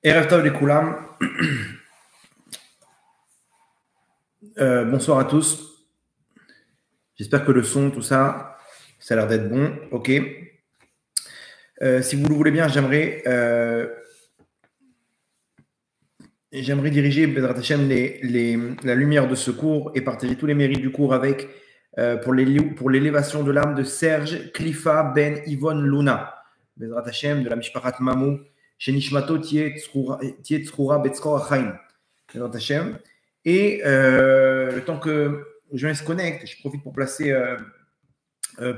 Erev Tov les Koulam. Bonsoir à tous. J'espère que le son, tout ça, ça a l'air d'être bon. Ok. Si vous le voulez bien, j'aimerais diriger Bezrat Hashem la lumière de ce cours et partager tous les mérites du cours avec pour l'élévation de l'âme de Serge Klifa Ben Yvonne Luna. Bezrat Hashem de la Mishpachat Mamou. Chez Nishmato Tiet Tzroura Betzkor Achaim. Bezrat Hashem. Et le temps que je se connecte, je profite pour placer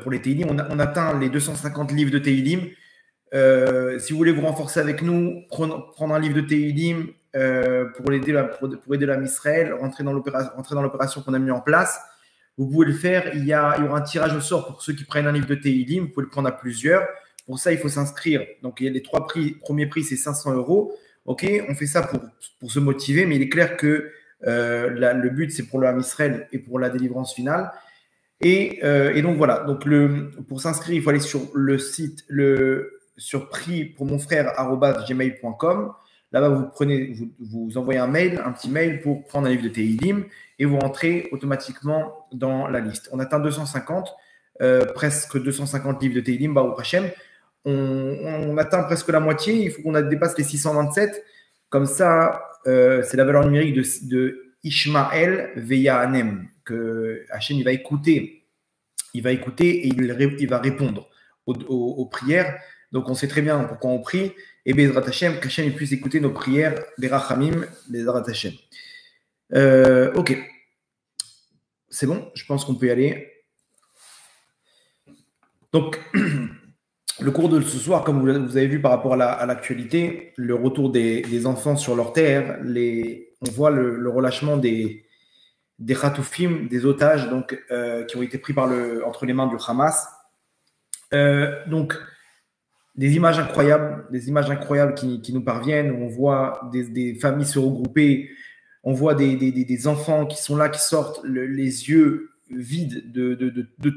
pour les Teilim. On atteint les 250 livres de Teilim. Si vous voulez vous renforcer avec nous, prendre un livre de Teilim pour aider l'âme Israël, rentrer dans l'opération qu'on a mis en place, vous pouvez le faire. Il y aura un tirage au sort pour ceux qui prennent un livre de Teilim. Vous pouvez le prendre à plusieurs. Pour ça, il faut s'inscrire. Donc, il y a les trois prix. Premier prix, c'est 500 €. OK, on fait ça pour se motiver, mais il est clair que le but, c'est pour l'âme Israël et pour la délivrance finale. Et donc, voilà. Donc, pour s'inscrire, il faut aller sur le site, sur prix pour mon frère @gmail.com. Là-bas, vous envoyez un petit mail pour prendre un livre de Teilim et vous rentrez automatiquement dans la liste. On atteint 250, presque 250 livres de Teilim, Baruch Hashem. On atteint presque la moitié. Il faut qu'on dépasse les 627. Comme ça, c'est la valeur numérique de Ishmael Veyahanem, que Hachem il va écouter et il va répondre aux prières. Donc, on sait très bien pourquoi on prie. Et Bezrat Hashem, qu'Hachem puisse écouter nos prières, Berachamim, Bezrat Hashem. Ok. C'est bon, je pense qu'on peut y aller. Donc, le cours de ce soir, comme vous avez vu par rapport à l'actualité, le retour des enfants sur leur terre, on voit le relâchement des Khatoufim, des otages donc, qui ont été pris entre les mains du Hamas. Donc, des images incroyables qui nous parviennent, où on voit des familles se regrouper, on voit des enfants qui sont là, qui sortent les yeux vides de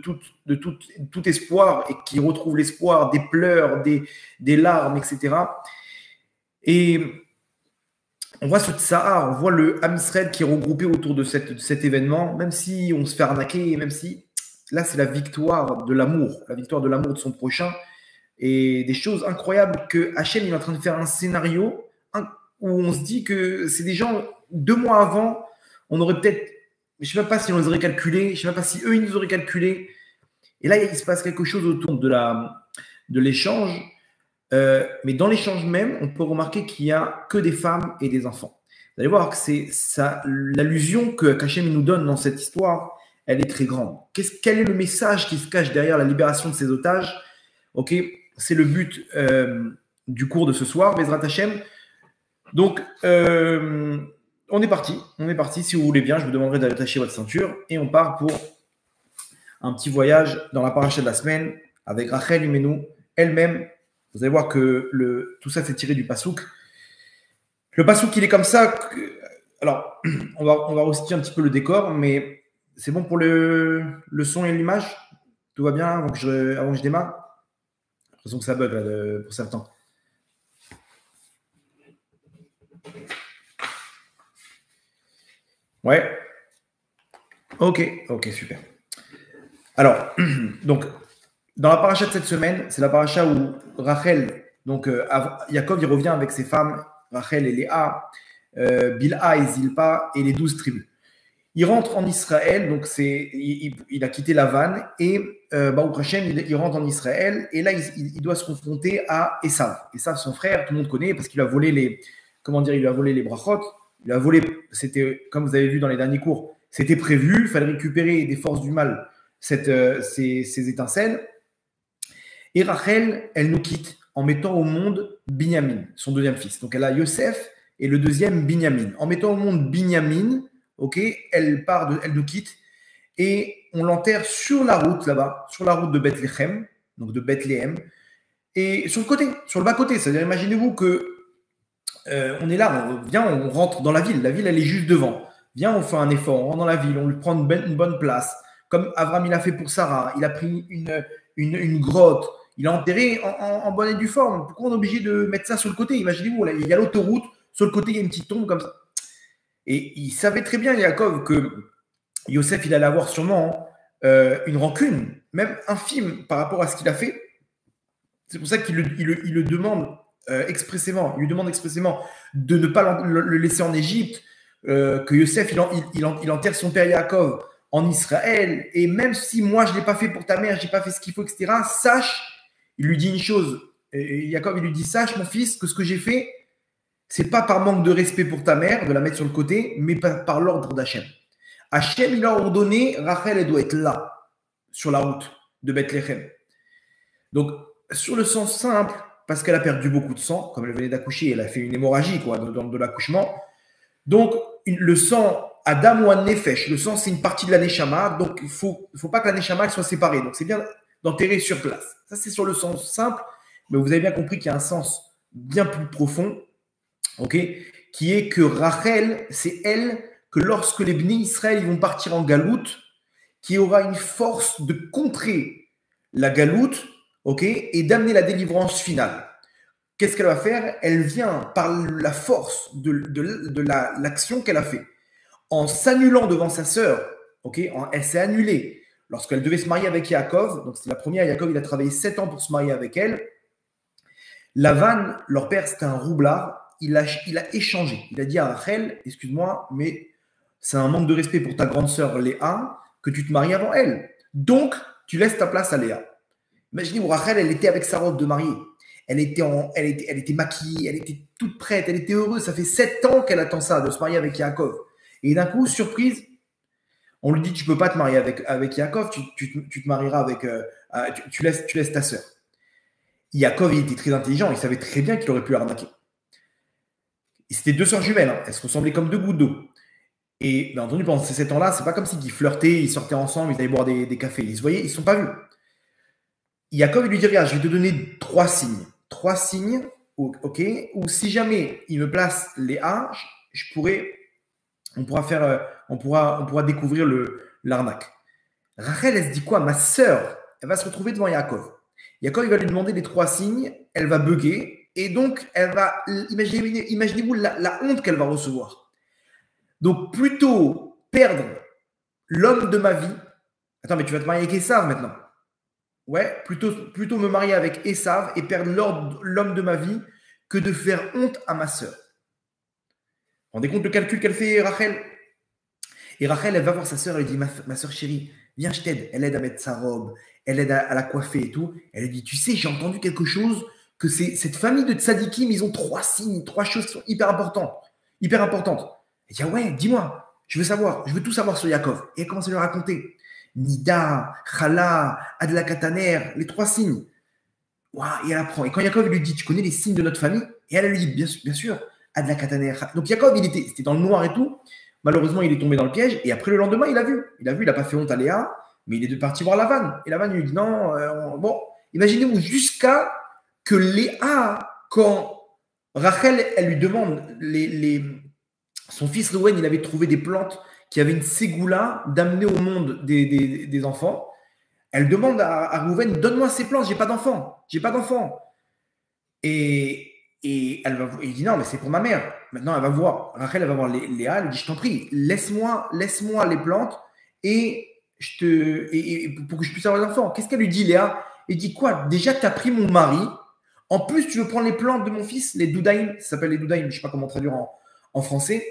tout espoir et qui retrouvent l'espoir, des pleurs, des larmes, etc. Et on voit ce tsahar, on voit le Ham Israël qui est regroupé autour de cet événement, même si on se fait arnaquer, même si là c'est la victoire de l'amour de son prochain. Et des choses incroyables que Hachem est en train de faire un scénario où on se dit que c'est des gens, 2 mois avant, on aurait peut-être, je ne sais même pas si on les aurait calculés, je ne sais même pas si eux, ils nous auraient calculés. Et là, il se passe quelque chose autour de l'échange. Mais dans l'échange même, on peut remarquer qu'il n'y a que des femmes et des enfants. Vous allez voir que c'est ça, l'allusion que Hachem nous donne dans cette histoire, elle est très grande. Quel est le message qui se cache derrière la libération de ces otages? Ok, c'est le but du cours de ce soir, Bezrat Hashem. Donc, on est parti. Si vous voulez bien, je vous demanderai d'attacher votre ceinture et on part pour un petit voyage dans la paracha de la semaine avec Rachel Imenu elle-même. Vous allez voir que tout ça, c'est tiré du Passouk. Le Passouk, il est comme ça. Alors, on va resituer un petit peu le décor, mais c'est bon pour le son et l'image? Tout va bien avant que je démarre? J'ai l'impression que ça bug là, pour certains. Ouais. Ok, super. Alors, donc, dans la paracha de cette semaine, c'est la paracha où Rachel, donc Yaakov, il revient avec ses femmes, Rachel et Léa, Bilha et Zilpa et les 12 tribus. Il rentre en Israël, donc il a quitté Lavan et Baruch Hashem, il rentre en Israël et là il doit se confronter à Esav. Esav, son frère, tout le monde connaît parce qu'il a volé les brachot. Il a volé, c'était comme vous avez vu dans les derniers cours, c'était prévu, il fallait récupérer des forces du mal ces étincelles. Et Rachel, elle nous quitte en mettant au monde Binyamin, son deuxième fils. Donc elle a Yosef et le deuxième Binyamin. En mettant au monde Binyamin, ok, elle nous quitte et on l'enterre sur la route là-bas, sur la route de Bethléem, donc de Bethléem, et sur le bas-côté. C'est-à-dire, imaginez-vous que on est là, on rentre dans la ville. La ville, elle est juste devant. Viens, on fait un effort, on rentre dans la ville, on lui prend une bonne place. Comme Abraham, il a fait pour Sarah. Il a pris une grotte. il a enterré en bonne et due forme. Pourquoi on est obligé de mettre ça sur le côté? Imaginez-vous, il y a l'autoroute, sur le côté, il y a une petite tombe comme ça. Et il savait très bien, Yaakov, que Yosef, il allait avoir sûrement une rancune, même infime par rapport à ce qu'il a fait. C'est pour ça qu'il le demande expressément. Il lui demande expressément de ne pas le laisser en Égypte, que Yosef, il enterre son père Yaakov en Israël. Et même si moi, je ne l'ai pas fait pour ta mère, je n'ai pas fait ce qu'il faut, etc., sache, il lui dit une chose. Et Yaakov, il lui dit, sache, mon fils, que ce que j'ai fait, c'est pas par manque de respect pour ta mère, de la mettre sur le côté, mais par l'ordre d'Hachem. Hachem, il a ordonné, Rachel, elle doit être là, sur la route de Bethléem. Donc, sur le sens simple, parce qu'elle a perdu beaucoup de sang, comme elle venait d'accoucher, elle a fait une hémorragie quoi, de l'accouchement. Donc, le sang, Adam ou Nefesh, le sang, c'est une partie de la Neshama, donc il ne faut pas que la Neshama soit séparée. Donc, c'est bien d'enterrer sur place. Ça, c'est sur le sens simple, mais vous avez bien compris qu'il y a un sens bien plus profond, qui est que Rachel, c'est elle que lorsque les Bnei Israël ils vont partir en galoute, qui aura une force de contrer la galoute, et d'amener la délivrance finale. Qu'est-ce qu'elle va faire? Elle vient par la force de l'action qu'elle a fait. En s'annulant devant sa sœur, elle s'est annulée lorsqu'elle devait se marier avec Yaakov. Donc, c'est la première. Yaakov, il a travaillé 7 ans pour se marier avec elle. Lavan, leur père, c'était un roublard. Il a échangé. Il a dit à Rachel, excuse-moi, mais c'est un manque de respect pour ta grande sœur Léa que tu te maries avant elle. Donc, tu laisses ta place à Léa. Imaginez, Rachel, elle était avec sa robe de mariée. Elle était maquillée, elle était toute prête, elle était heureuse. Ça fait 7 ans qu'elle attend ça, de se marier avec Yaakov. Et d'un coup, surprise, on lui dit, tu ne peux pas te marier avec Yaakov, tu te marieras avec... tu laisses ta sœur. Yaakov, il était très intelligent, il savait très bien qu'il aurait pu l'arnaquer. C'était 2 sœurs jumelles, elles se ressemblaient comme 2 gouttes d'eau. Et bien entendu, pendant ces 7 ans-là, c'est pas comme s'ils flirtaient, ils sortaient ensemble, ils allaient boire des cafés. Ils se voyaient, ils ne se sont pas vus. Jacob, il lui dit, regarde, je vais te donner 3 signes. 3 signes, ou si jamais il me place Léa, on pourra découvrir l'arnaque. Rachel, elle se dit quoi? Ma sœur, elle va se retrouver devant Yaakov. Yaakov, il va lui demander les 3 signes, elle va bugger, et donc, elle va, imaginez-vous la honte qu'elle va recevoir. Donc, plutôt perdre l'homme de ma vie. Attends, mais tu vas te marier avec Esav maintenant. Ouais, plutôt me marier avec Esav et perdre l'homme de ma vie que de faire honte à ma sœur. Vous rendez compte le calcul qu'elle fait, Rachel? Et Rachel, elle va voir sa sœur, elle lui dit, ma sœur chérie, viens, je t'aide. Elle aide à mettre sa robe, elle aide à la coiffer et tout. Elle lui dit, tu sais, j'ai entendu quelque chose, que cette famille de tzadikim, ils ont 3 signes, 3 choses qui sont hyper importantes. Elle dit, ah ouais, dis-moi, je veux tout savoir sur Yaakov. Et elle commence à lui raconter. Nida, Chala, Adla Kataner, les 3 signes. Wow, et elle apprend. Et quand Yaakov lui dit, tu connais les signes de notre famille? Et elle lui dit, bien sûr, Adla Kataner. Donc Yaakov, c'était dans le noir et tout. Malheureusement, il est tombé dans le piège. Et après, le lendemain, il a vu. Il n'a pas fait honte à Léa, mais il est parti voir Lavan. Et Lavan lui dit, non, bon, imaginez-vous jusqu'à que Léa, quand Rachel, elle lui demande, son fils Lowen, il avait trouvé des plantes qui avaient une ségoula d'amener au monde des enfants. Elle demande à Rouven, donne-moi ces plantes, j'ai pas d'enfants. Et il dit non, mais c'est pour ma mère. Maintenant, elle va voir, Rachel, elle va voir Léa, elle lui dit, je t'en prie, laisse-moi les plantes et pour que je puisse avoir des enfants. Qu'est-ce qu'elle lui dit, Léa? Elle dit quoi? Déjà, tu as pris mon mari. En plus, tu veux prendre les plantes de mon fils, les doudaïm, ça s'appelle les doudaïm, je ne sais pas comment traduire en français.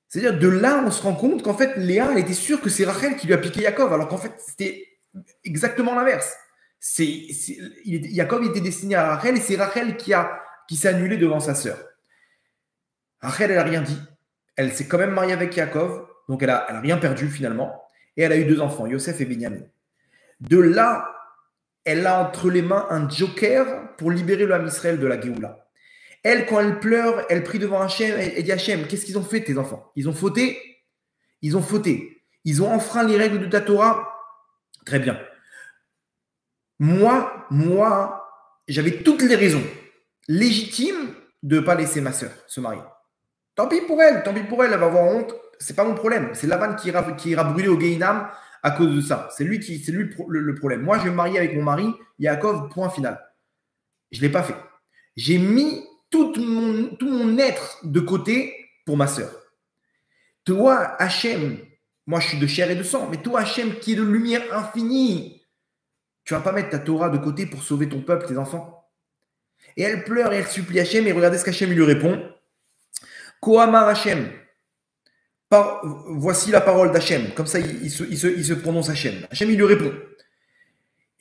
C'est-à-dire, de là, on se rend compte qu'en fait, Léa, elle était sûre que c'est Rachel qui lui a piqué Yaakov, alors qu'en fait, c'était exactement l'inverse. Yaakov était destiné à Rachel et c'est Rachel qui s'est annulée devant sa sœur. Rachel, elle n'a rien dit. Elle s'est quand même mariée avec Yaakov, donc elle a rien perdu finalement. Et elle a eu 2 enfants, Yosef et Benjamin. De là, elle a entre les mains un joker pour libérer le Ham Israël de la Géoula. Elle, quand elle pleure, elle prie devant Hachem, elle dit Hachem, qu'est-ce qu'ils ont fait tes enfants? Ils ont fauté. Ils ont enfreint les règles de ta Torah. Très bien. Moi, j'avais toutes les raisons légitimes de ne pas laisser ma sœur se marier. Tant pis pour elle, elle va avoir honte. C'est pas mon problème. C'est Lavan qui ira brûler au Gehinam à cause de ça. C'est lui le problème. Moi, je vais me marier avec mon mari, Yaakov, point final. Je ne l'ai pas fait. J'ai mis tout mon être de côté pour ma sœur. Toi, Hachem, moi je suis de chair et de sang, mais toi, Hachem, qui est de lumière infinie, tu ne vas pas mettre ta Torah de côté pour sauver ton peuple, tes enfants. Et elle pleure et elle supplie Hachem, et regardez ce qu'Hachem lui répond. Kohamar Hachem. Voici la parole d'Hachem. Comme ça, il se prononce Hachem. Hachem, il lui répond.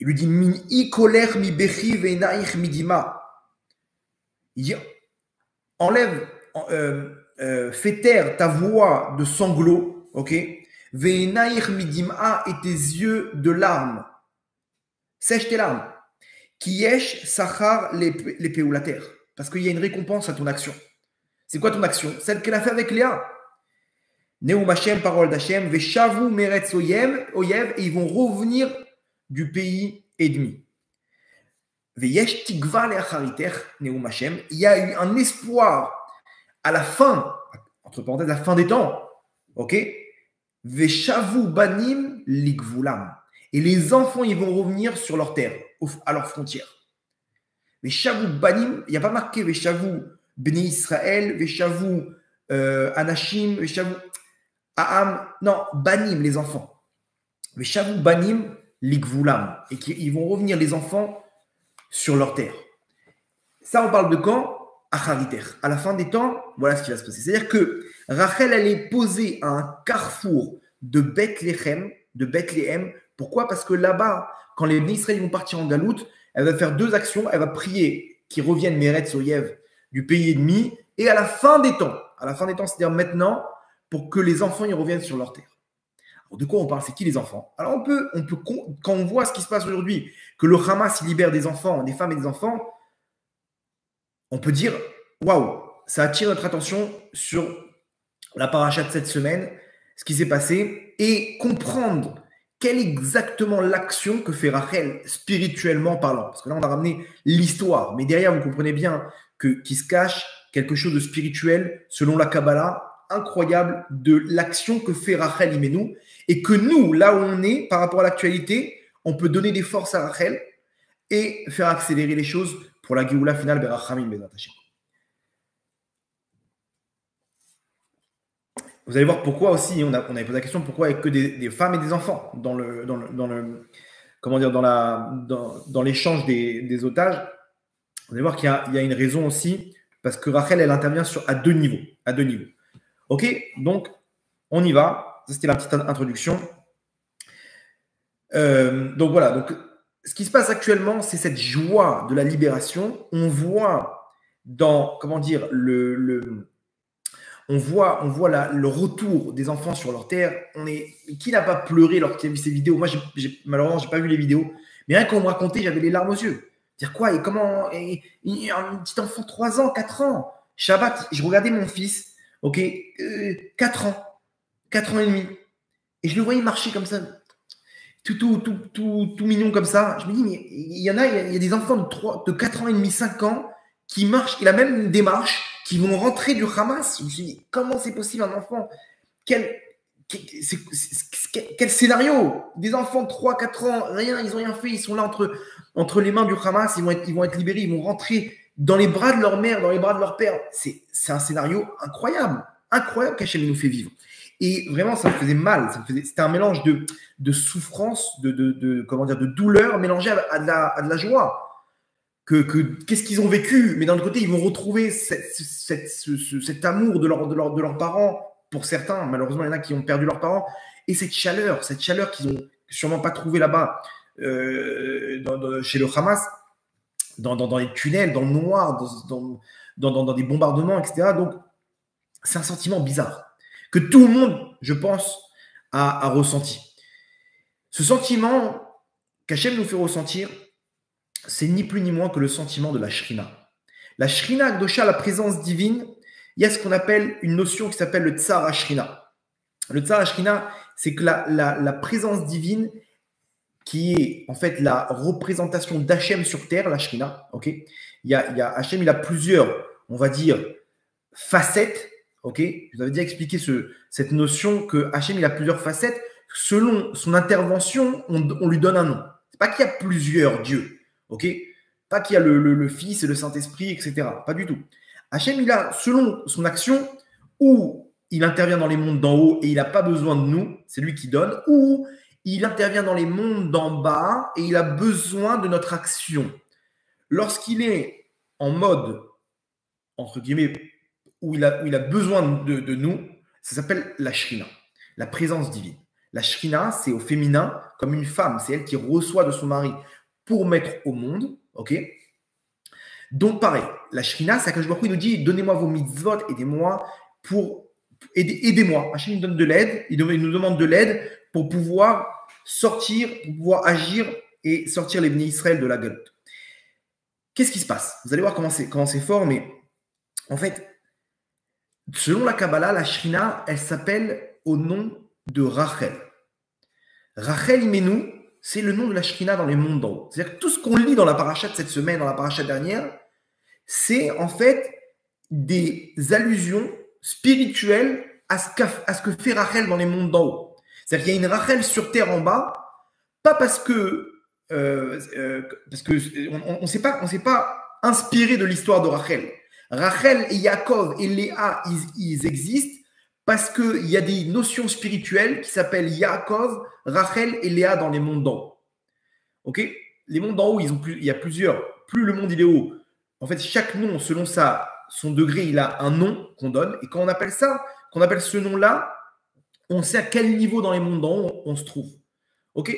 Il lui dit Min ikoler mi bechi veinaich midima. Il dit enlève, fais taire ta voix de sanglots, ok? Veinaich midima et tes yeux de larmes. Sèche tes larmes. Kiyesh sachar les péoulater. Parce qu'il y a une récompense à ton action. C'est quoi ton action? Celle qu'elle a fait avec Léa. Neum Hashem, parole d'Hachem, Veshavu Meretz Oyev, et ils vont revenir du pays ennemi. Veyesh Tikva Leachariter, Neum Hashem, il y a eu un espoir à la fin, entre parenthèses, la fin des temps, ok? Veshavu Banim Ligvulam, et les enfants, ils vont revenir sur leur terre, à leurs frontières. Veshavu Banim, il n'y a pas marqué Veshavu Bnei Israël, Veshavu Anashim, Veshavu. Non, Banim, les enfants. Mais Shavu Banim, Ligvulam. Et ils vont revenir, les enfants, sur leur terre. Ça, on parle de quand? Achariter. À la fin des temps, voilà ce qui va se passer. C'est-à-dire que Rachel, elle est posée à un carrefour de Bethléem. Pourquoi? Parce que là-bas, quand les Israéliens vont partir en galoute, elle va faire deux actions. Elle va prier qu'ils reviennent Meretz Oyev du pays ennemi. Et à la fin des temps, c'est-à-dire maintenant, pour que les enfants y reviennent sur leur terre. Alors, de quoi on parle? C'est qui les enfants? Alors on peut, quand on voit ce qui se passe aujourd'hui, que le Hamas libère des enfants, des femmes et des enfants, on peut dire, waouh, ça attire notre attention sur la paracha de cette semaine, ce qui s'est passé, et comprendre quelle est exactement l'action que fait Rachel spirituellement parlant. Parce que là, on a ramené l'histoire, mais derrière, vous comprenez bien qu'il se cache quelque chose de spirituel, selon la Kabbalah, incroyable de l'action que fait Rachel Imenu, et que nous, là où on est, par rapport à l'actualité, on peut donner des forces à Rachel et faire accélérer les choses pour la Géoula finale Berachamim Bezat Hashem. Vous allez voir pourquoi aussi, on avait posé la question, pourquoi il n'y a que des femmes et des enfants dans l'échange des otages. Vous allez voir qu'il y a une raison aussi, parce que Rachel, elle intervient à deux niveaux. Ok, donc on y va. Ça, c'était la petite introduction. Donc voilà. Donc, ce qui se passe actuellement, c'est cette joie de la libération. On voit dans, on voit le retour des enfants sur leur terre. Qui n'a pas pleuré lorsqu'il a vu ces vidéos? Moi, malheureusement, je n'ai pas vu les vidéos. Mais rien qu'on me racontait, j'avais les larmes aux yeux. Dire quoi? Et comment? Un petit enfant, 3 ans, 4 ans. Shabbat, je regardais mon fils. Ok, 4 ans et demi. Et je le voyais marcher comme ça, tout mignon comme ça. Je me dis, mais il y a des enfants de 4 ans et demi, 5 ans qui marchent, qui a la même démarche, qui vont rentrer du Hamas. Je me suis dit, comment c'est possible un enfant? Quel scénario? Des enfants de 3, 4 ans, rien, ils n'ont rien fait, ils sont là entre les mains du Hamas, ils vont être libérés, ils vont rentrer dans les bras de leur mère, dans les bras de leur père. C'est un scénario incroyable qu'Hachem nous fait vivre. Et vraiment, ça me faisait mal. C'était un mélange de souffrance, de douleur mélangée à de la joie. Qu'est-ce qu'ils ont vécu? Mais d'un autre côté, ils vont retrouver cet amour de leurs parents. Pour certains, malheureusement, il y en a qui ont perdu leurs parents. Et cette chaleur qu'ils n'ont sûrement pas trouvée là-bas chez le Hamas, dans les tunnels, dans le noir, dans des bombardements, etc. Donc, c'est un sentiment bizarre que tout le monde, je pense, a ressenti. Ce sentiment qu'Hachem nous fait ressentir, c'est ni plus ni moins que le sentiment de la Shrina. La Shrina Akdosha, la présence divine, il y a ce qu'on appelle une notion qui s'appelle le Tsar Ashrina. Le Tsar Ashrina, c'est que la présence divine, qui est en fait la représentation d'Hachem sur terre, la Shrina. Okay, Hachem, il a plusieurs, on va dire, facettes. Okay, je vous avais déjà expliqué cette notion que Hachem, il a plusieurs facettes selon son intervention, on lui donne un nom. C'est pas qu'il y a plusieurs dieux, ok? Pas qu'il y a le Fils et le Saint-Esprit, etc. Pas du tout. Hachem, il a, selon son action, ou il intervient dans les mondes d'en haut et il n'a pas besoin de nous, c'est lui qui donne, ou il intervient dans les mondes d'en bas et il a besoin de notre action. Lorsqu'il est en mode, entre guillemets, où il a besoin de nous, ça s'appelle la Shrina, la présence divine. La Shrina, c'est au féminin comme une femme, c'est elle qui reçoit de son mari pour mettre au monde, ok? Donc pareil, la Shrina, c'est Akadosh Baruch Hu, il nous dit, donnez-moi vos mitzvot, aidez-moi pour aidez-moi. Hachem nous donne de l'aide, il nous demande de l'aide pour pouvoir sortir, pour pouvoir agir et sortir les bénis Israël de la galoute. Qu'est-ce qui se passe? Vous allez voir comment c'est fort, mais en fait, selon la Kabbalah, la Shrina, elle s'appelle au nom de Rachel. Rachel Imenu, c'est le nom de la Shrina dans les mondes d'en haut. C'est-à-dire que tout ce qu'on lit dans la paracha de cette semaine, dans la paracha dernière, c'est en fait des allusions spirituelles à ce que fait Rachel dans les mondes d'en haut. C'est-à-dire qu'il y a une Rachel sur terre en bas, pas parce que on s'est pas inspiré de l'histoire de Rachel. Rachel et Yaakov et Léa, ils existent parce qu'il y a des notions spirituelles qui s'appellent Yaakov, Rachel et Léa dans les mondes d'en haut. Ok? Les mondes d'en haut, il y a plusieurs. Plus le monde il est haut, en fait, chaque nom, selon son degré, il a un nom qu'on donne. Et quand on appelle ce nom-là, on sait à quel niveau dans les mondes d'en haut on se trouve. Ok?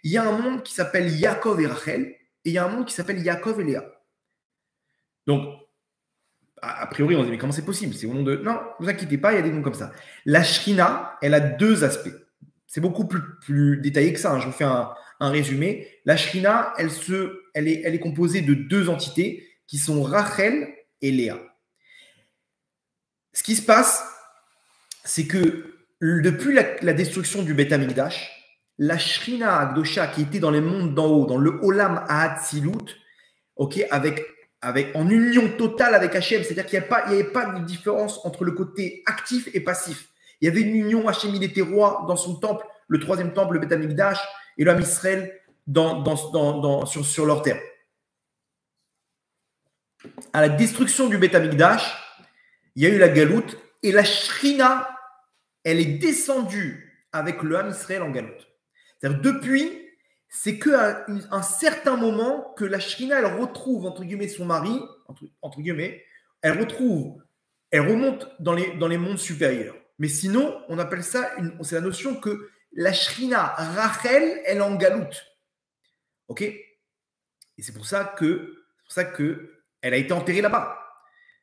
Il y a un monde qui s'appelle Yaakov et Rachel, et il y a un monde qui s'appelle Yaakov et Léa. Donc, a priori, on se dit, mais comment c'est possible? C'est au nom de... Non, ne vous inquiétez pas, il y a des noms comme ça. La Shrina, elle a deux aspects. C'est beaucoup plus détaillé que ça, hein. Je vous fais un résumé. La Shrina, elle est composée de deux entités qui sont Rachel et Léa. Ce qui se passe, c'est que depuis la destruction du Beth Amikdash, la Shrina Akdosha qui était dans les mondes d'en haut, dans le Olam Ahatzilut, ok, en union totale avec Hachem, c'est-à-dire qu'il n'y avait pas de différence entre le côté actif et passif. Il y avait une union, Hachem il était roi dans son temple, le troisième temple, le Beth Amikdash, et l'homme Israël sur leur terre. À la destruction du Beth Amikdash, il y a eu la galoute, et la Shrina, elle est descendue avec le Ham Israël en galoute. C'est-à-dire depuis, c'est qu'à un certain moment que la Shrina, elle retrouve, entre guillemets, son mari, entre guillemets, elle remonte dans les mondes supérieurs. Mais sinon, on appelle ça, c'est la notion que la Shrina, Rachel, elle est en galoute. Ok? Et c'est pour ça que elle a été enterrée là-bas,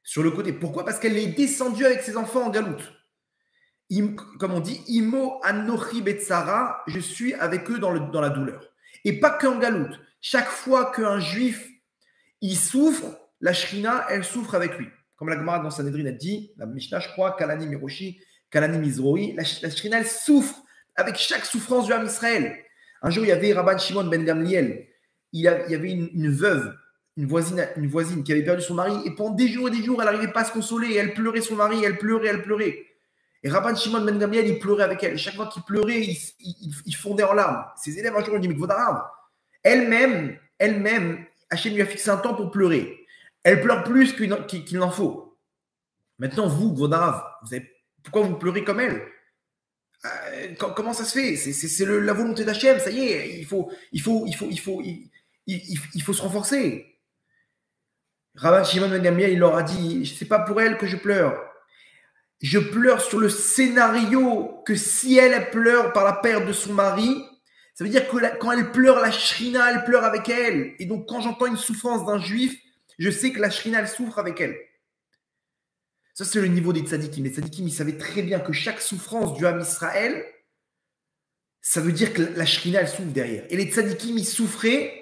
sur le côté. Pourquoi? Parce qu'elle est descendue avec ses enfants en galoute. Comme on dit, Imo Anochi Betsara, je suis avec eux dans la douleur. Et pas qu'en galoute. Chaque fois qu'un juif, il souffre, la Shrina, elle souffre avec lui. Comme la Gemara dans Sanhedrin a dit, la Mishnah, je crois, Kalani Miroshi, Kalani Mizroi, la Shrina, elle souffre avec chaque souffrance du Ham Israël. Un jour, il y avait Rabban Shimon ben Gamliel. Il y avait une veuve, une voisine qui avait perdu son mari. Et pendant des jours et des jours, elle n'arrivait pas à se consoler. Et elle pleurait son mari, elle pleurait. Et Rabban Shimon ben Gamliel, il pleurait avec elle. Et chaque fois qu'il pleurait, il fondait en larmes. Ses élèves, un jour, ils dit, mais Kvodarav, elle-même, Hachem lui a fixé un temps pour pleurer. Elle pleure plus qu'il n'en faut. Maintenant, vous, Kvodarav, pourquoi vous pleurez comme elle? Comment ça se fait? C'est la volonté d'Hachem, ça y est, il faut se renforcer. Rabban Shimon ben Gamliel, il leur a dit, c'est pas pour elle que je pleure. Je pleure sur le scénario que si elle pleure par la perte de son mari, ça veut dire que quand elle pleure, la Shrina, elle pleure avec elle. Et donc, quand j'entends une souffrance d'un juif, je sais que la Shrina, elle souffre avec elle. Ça, c'est le niveau des tzadikim. Les tzadikim, ils savaient très bien que chaque souffrance du Ham Israël, ça veut dire que la Shrina, elle souffre derrière. Et les tzadikim, ils souffraient,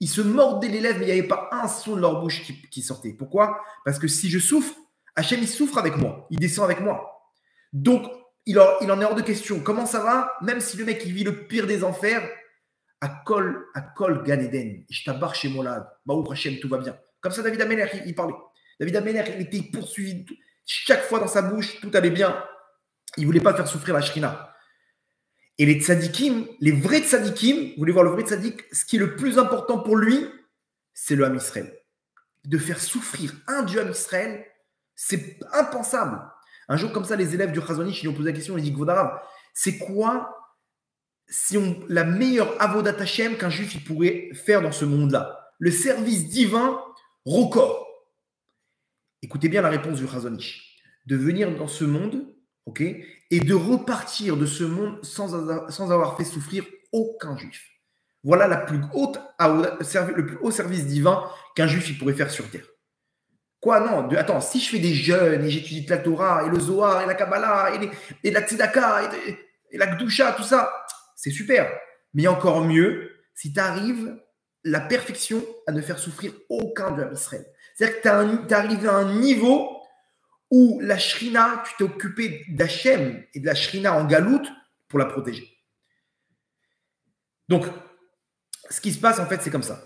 ils se mordaient les lèvres, mais il n'y avait pas un son de leur bouche qui sortait. Pourquoi? Parce que si je souffre, Hachem, il souffre avec moi. Il descend avec moi. Donc, il en est hors de question. Comment ça va? Même si le mec, il vit le pire des enfers, à Kol Gan Eden, Ishtabar chez Molad, Baruch Hachem, tout va bien. Comme ça, David Améler, il parlait. David Améler, il était poursuivi. Chaque fois dans sa bouche, tout allait bien. Il ne voulait pas faire souffrir la Shrina. Et les tzadikim, les vrais tzadikim, vous voulez voir le vrai tzadik, ce qui est le plus important pour lui, c'est le Ham Israël. De faire souffrir un du Ham Israël, c'est impensable. Un jour comme ça, les élèves du Chazon Ish, ils ont posé la question, ils ont dit, Kvodarav, c'est quoi la meilleure avodat Hashem qu'un juif il pourrait faire dans ce monde-là? Le service divin record. Écoutez bien la réponse du Chazon Ish. De venir dans ce monde, ok, et de repartir de ce monde sans avoir fait souffrir aucun juif. Voilà le plus haut service divin qu'un juif il pourrait faire sur terre. Quoi, non, attends, si je fais des jeûnes et j'étudie la Torah et le Zohar et la Kabbalah et la Tzedaka et la Gdusha, tout ça, c'est super. Mais encore mieux si tu arrives la perfection à ne faire souffrir aucun de Israël. C'est-à-dire que tu es arrivé à un niveau où la Shrina, tu t'es occupé d'Hachem et de la Shrina en galoute pour la protéger. Donc, ce qui se passe en fait, c'est comme ça.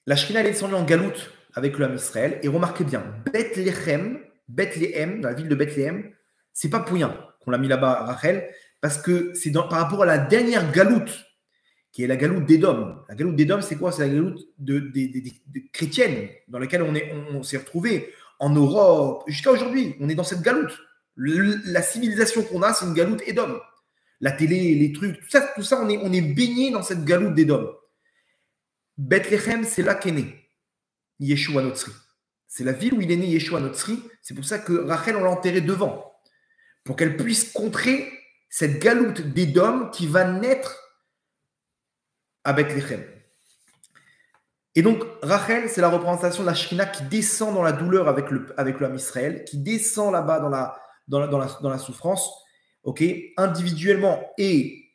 La Shrina, elle est descendue en galoute avec le Ham Israël. Et remarquez bien, Bethléem, dans la ville de Bethléem, c'est pas pour rien qu'on l'a mis là-bas, Rachel, parce que c'est par rapport à la dernière galoute, qui est la galoute d'Édom. La galoute d'Édom, c'est quoi? C'est la galoute de chrétienne, dans laquelle on s'est retrouvé en Europe, jusqu'à aujourd'hui. On est dans cette galoute. La civilisation qu'on a, c'est une galoute Édom. La télé, les trucs, tout ça on est baigné dans cette galoute d'Édom. Bethléem, c'est là qu'est né Yeshua Notzri. C'est la ville où il est né Yeshua Notzri. C'est pour ça que Rachel, on l'a enterré devant, pour qu'elle puisse contrer cette galoute d'Édom qui va naître à Bethléem. Et donc, Rachel, c'est la représentation de la Shrina qui descend dans la douleur avec le Ham Israël, qui descend là-bas dans la souffrance, ok, individuellement et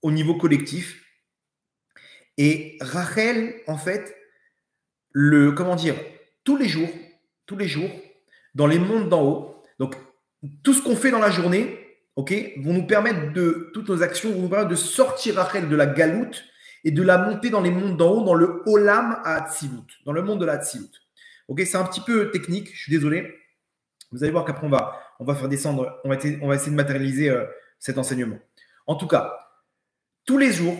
au niveau collectif. Et Rachel, en fait, tous les jours, dans les mondes d'en haut, donc tout ce qu'on fait dans la journée, ok, vont nous permettre toutes nos actions vont nous permettre de sortir Rachel de la galoute et de la monter dans les mondes d'en haut, dans le Olam à Hatzilut, dans le monde de la Hatzilut. Ok, c'est un petit peu technique, je suis désolé. Vous allez voir qu'après on va faire descendre, on va essayer de matérialiser cet enseignement. En tout cas, tous les jours,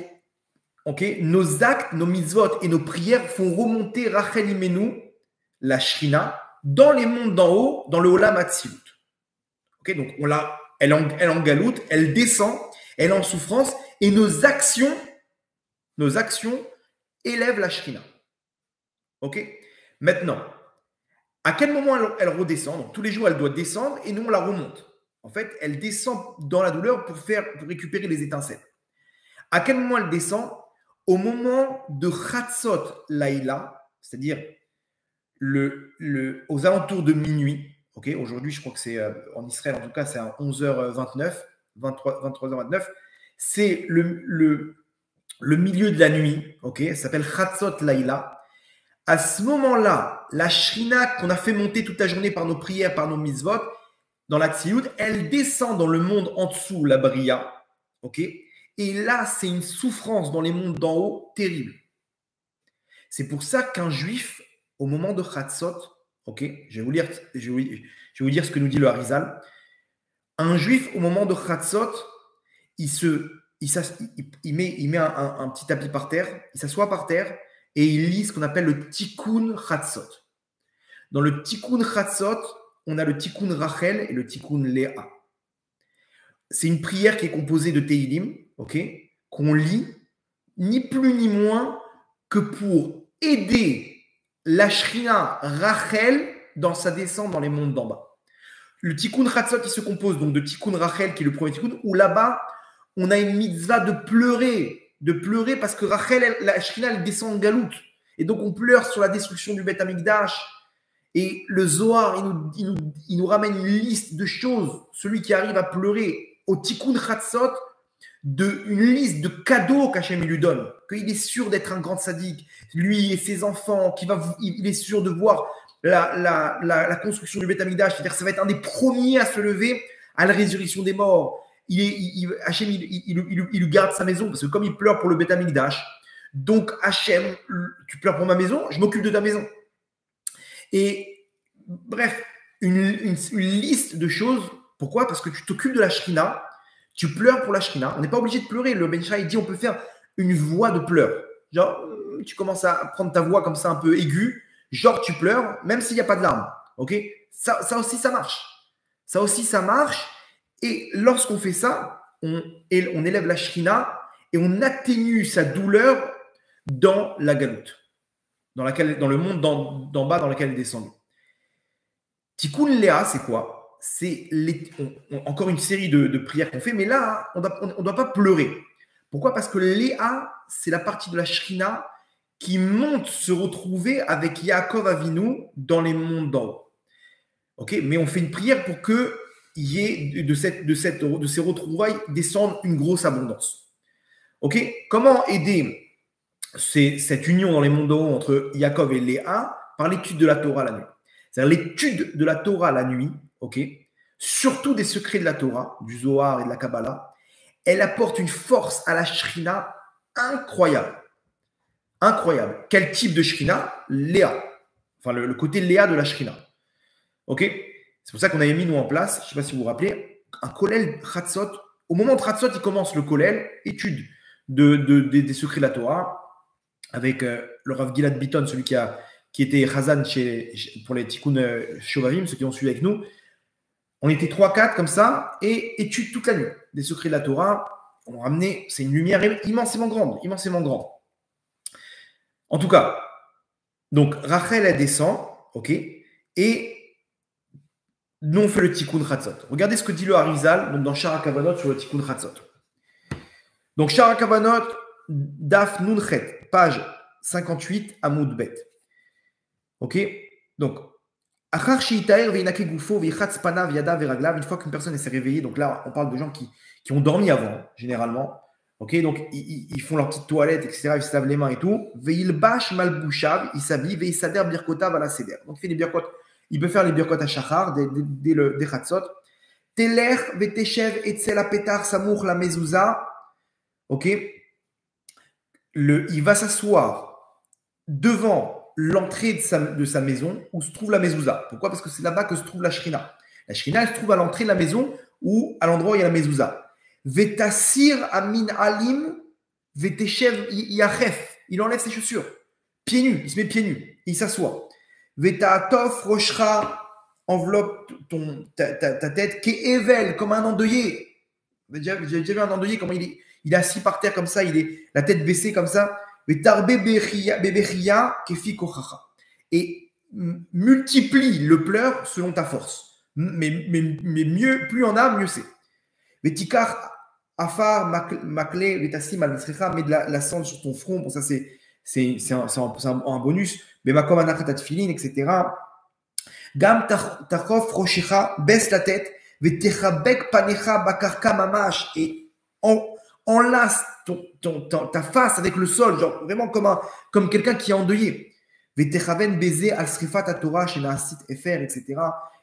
ok, nos actes, nos mitzvot et nos prières font remonter Rachel Imenu, la Shrina, dans les mondes d'en haut, dans le Olam Hatzilut. Ok, donc elle est en galoute, elle descend, elle est en souffrance, et nos actions élèvent la Shrina. Ok, maintenant, à quel moment elle redescend? Donc, tous les jours, elle doit descendre et nous, on la remonte. En fait, elle descend dans la douleur pour récupérer les étincelles. À quel moment elle descend? Au moment de Chatzot Laïla, c'est-à-dire aux alentours de minuit. Ok, aujourd'hui, je crois que c'est en Israël, en tout cas, c'est à 11h29, 23h29. C'est le milieu de la nuit. Ok, ça s'appelle Chatzot Laïla. À ce moment-là, la Shrina qu'on a fait monter toute la journée par nos prières, par nos mitzvot, dans la Tziout, elle descend dans le monde en dessous, la Bria. Ok, et là, c'est une souffrance dans les mondes d'en haut terrible. C'est pour ça qu'un juif, au moment de Chatzot, ok, je vais vous dire ce que nous dit le Harizal. Un juif, au moment de Chatzot, il met un petit tapis par terre, il s'assoit par terre et il lit ce qu'on appelle le Tikkun Chatzot. Dans le Tikkun Chatzot, on a le Tikkun Rachel et le Tikkun Léa. C'est une prière qui est composée de Teilim, ok, qu'on lit ni plus ni moins que pour aider la Shrina Rachel dans sa descente dans les mondes d'en bas. Le Tikkun Chatzot, il se compose donc de Tikkun Rachel, qui est le premier Tikkun, où là-bas, on a une mitzvah de pleurer parce que Rachel, la Shrina, elle descend en galoute. Et donc, on pleure sur la destruction du Beth Amikdash. Et le Zohar, il nous ramène une liste de choses. Celui qui arrive à pleurer au Tikkun Chatzot, une liste de cadeaux qu'Hachem lui donne, qu'il est sûr d'être un grand sadique, lui et ses enfants, il est sûr de voir la construction du Beth Amikdash, c'est-à-dire que ça va être un des premiers à se lever à la résurrection des morts. Hachem, il lui garde sa maison, parce que comme il pleure pour le Beth Amikdash, donc Hachem, tu pleures pour ma maison, je m'occupe de ta maison. Et bref, une liste de choses. Pourquoi? Parce que tu t'occupes de la Shrina, Tu pleures pour la Shrina. On n'est pas obligé de pleurer. Le Ben Israël dit on peut faire une voix de pleurs. Genre, tu commences à prendre ta voix comme ça un peu aiguë. Genre, tu pleures, même s'il n'y a pas de larmes. Ok? Ça aussi, ça marche. Ça aussi, ça marche. Et lorsqu'on fait ça, on élève la Shrina et on atténue sa douleur dans la galoute, dans le monde d'en bas dans lequel elle est descendue. Tikkun Léa, c'est quoi? C'est encore une série de prières qu'on fait, mais là, on ne doit pas pleurer. Pourquoi? Parce que Léa, c'est la partie de la Shrina qui monte se retrouver avec Yaakov Avinu dans les mondes d'en haut. Okay? Mais on fait une prière pour qu'il y ait de ces retrouvailles descendre une grosse abondance. Okay? Comment aider cette union dans les mondes d'en haut entre Yaakov et Léa? Par l'étude de la Torah la nuit. C'est-à-dire l'étude de la Torah la nuit, okay? Surtout des secrets de la Torah, du Zohar et de la Kabbalah, elle apporte une force à la Shrina incroyable. Incroyable. Quel type de Shrina? Léa. Enfin, le côté Léa de la Shrina. Ok? C'est pour ça qu'on avait mis, nous, en place, je ne sais pas si vous vous rappelez, un Kollel Chatzot. Au moment de Chatzot, il commence le Kollel, étude des secrets de la Torah, avec le Rav Gilad Bitton, celui qui était Chazan pour les Tikkun Shovavim, ceux qui ont suivi avec nous. On était 3-4 comme ça, et étude toute la nuit des secrets de la Torah. On ramenait, c'est une lumière immensément grande, immensément grande. En tout cas, donc Rachel, elle descend, ok, et nous, on fait le Tikkun Chatzot. Regardez ce que dit le Harizal donc dans Shara Kavanot sur le Tikkun Chatzot. Donc, Shara Kavanot, Daf Nunchet, page 58, Amoud Bet. Ok? Donc, une fois qu'une personne s'est réveillée, donc là, on parle de gens qui ont dormi avant, généralement. Ok? Donc, ils font leur petite toilette, etc. Ils se lavent les mains et tout. Veilbash malbouchav, ils s'habillent, veisader birkotav à la seder. Donc, il fait des birkot. Il peut faire les birkot à shachar, des chatzot. Teler veteshev etzel apetar samour la mezouza. Ok? Il va s'asseoir devant l'entrée de sa maison où se trouve la mezouza. Pourquoi? Parce que c'est là-bas que se trouve la shrina. La shrina, elle se trouve à l'entrée de la maison ou à l'endroit où il y a la mezouza. Vetasir amin alim veteshev yachef. Il enlève ses chaussures. Pieds nus. Il se met pieds nus. Il s'assoit. Vetatof roshra. Enveloppe ta tête. Ke'evel, comme un endeuillé. J'ai déjà vu un endeuillé, comment il est assis par terre comme ça, il est la tête baissée comme ça. Et multiplie le pleur selon ta force. Mais mieux, plus on a, mieux c'est. Vetikar afar makle vetassim al misrecha, mets de la cendre sur ton front. Bon, ça c'est un bonus. Bemakom anachat tefilin, etc. Gam tachof rochecha, baisse la tête. Vetechabek panecha bakarka mamash, et enlace ta face avec le sol, genre vraiment comme quelqu'un qui est endeuillé. Vetechaven baiser al srifat à Torah chez Naasit Efer, etc.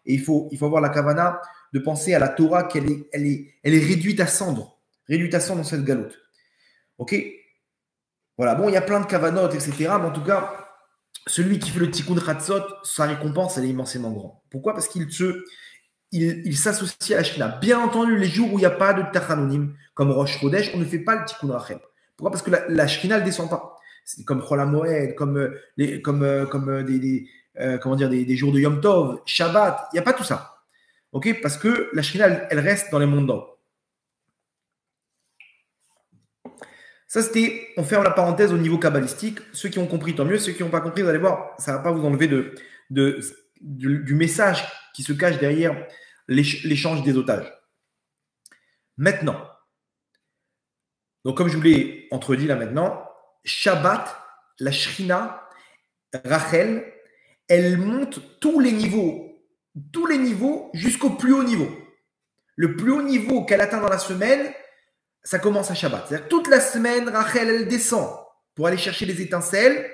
Et il faut avoir la kavana de penser à la Torah qu'elle est réduite à cendre dans cette galoute. Ok? Voilà, bon, il y a plein de kavanotes, etc. Mais en tout cas, celui qui fait le tikkun chatzot, sa récompense, elle est immensément grande. Pourquoi? Parce qu'il s'associe à la Shrina. Bien entendu, les jours où il n'y a pas de Tachanonim, comme Rosh Chodesh, on ne fait pas le Tikkun Rachel. Pourquoi? Parce que la Shrina ne descend pas. C'est comme Chol HaMoed, comme des jours de Yom Tov, Shabbat. Il n'y a pas tout ça. Ok? Parce que la Shrina, elle reste dans les mondes d'en haut. Ça, on ferme la parenthèse au niveau kabbalistique. Ceux qui ont compris, tant mieux. Ceux qui n'ont pas compris, vous allez voir, ça ne va pas vous enlever du message qui se cache derrière l'échange des otages. Maintenant, donc comme je vous l'ai entredit là maintenant, Shabbat, la Shrina, Rachel, elle monte tous les niveaux jusqu'au plus haut niveau. Le plus haut niveau qu'elle atteint dans la semaine, ça commence à Shabbat. C'est-à-dire toute la semaine, Rachel, elle descend pour aller chercher les étincelles.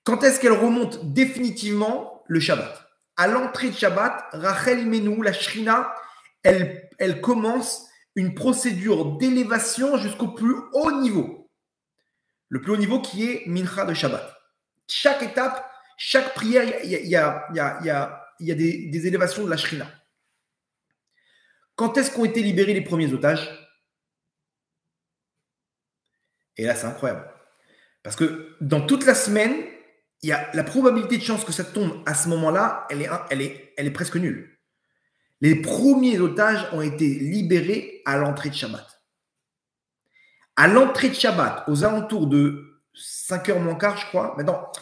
Quand est-ce qu'elle remonte définitivement? Le Shabbat. À l'entrée de Shabbat, Rachel Imenu, la Shrina, elle commence une procédure d'élévation jusqu'au plus haut niveau. Le plus haut niveau qui est Mincha de Shabbat. Chaque étape, chaque prière, il y a des élévations de la Shrina. Quand est-ce qu'ont été libérés les premiers otages? Et là, c'est incroyable. Parce que dans toute la semaine, il y a la probabilité de chance que ça tombe à ce moment-là, elle est presque nulle. Les premiers otages ont été libérés à l'entrée de Shabbat. À l'entrée de Shabbat, aux alentours de 5h moins quart, je crois. Maintenant,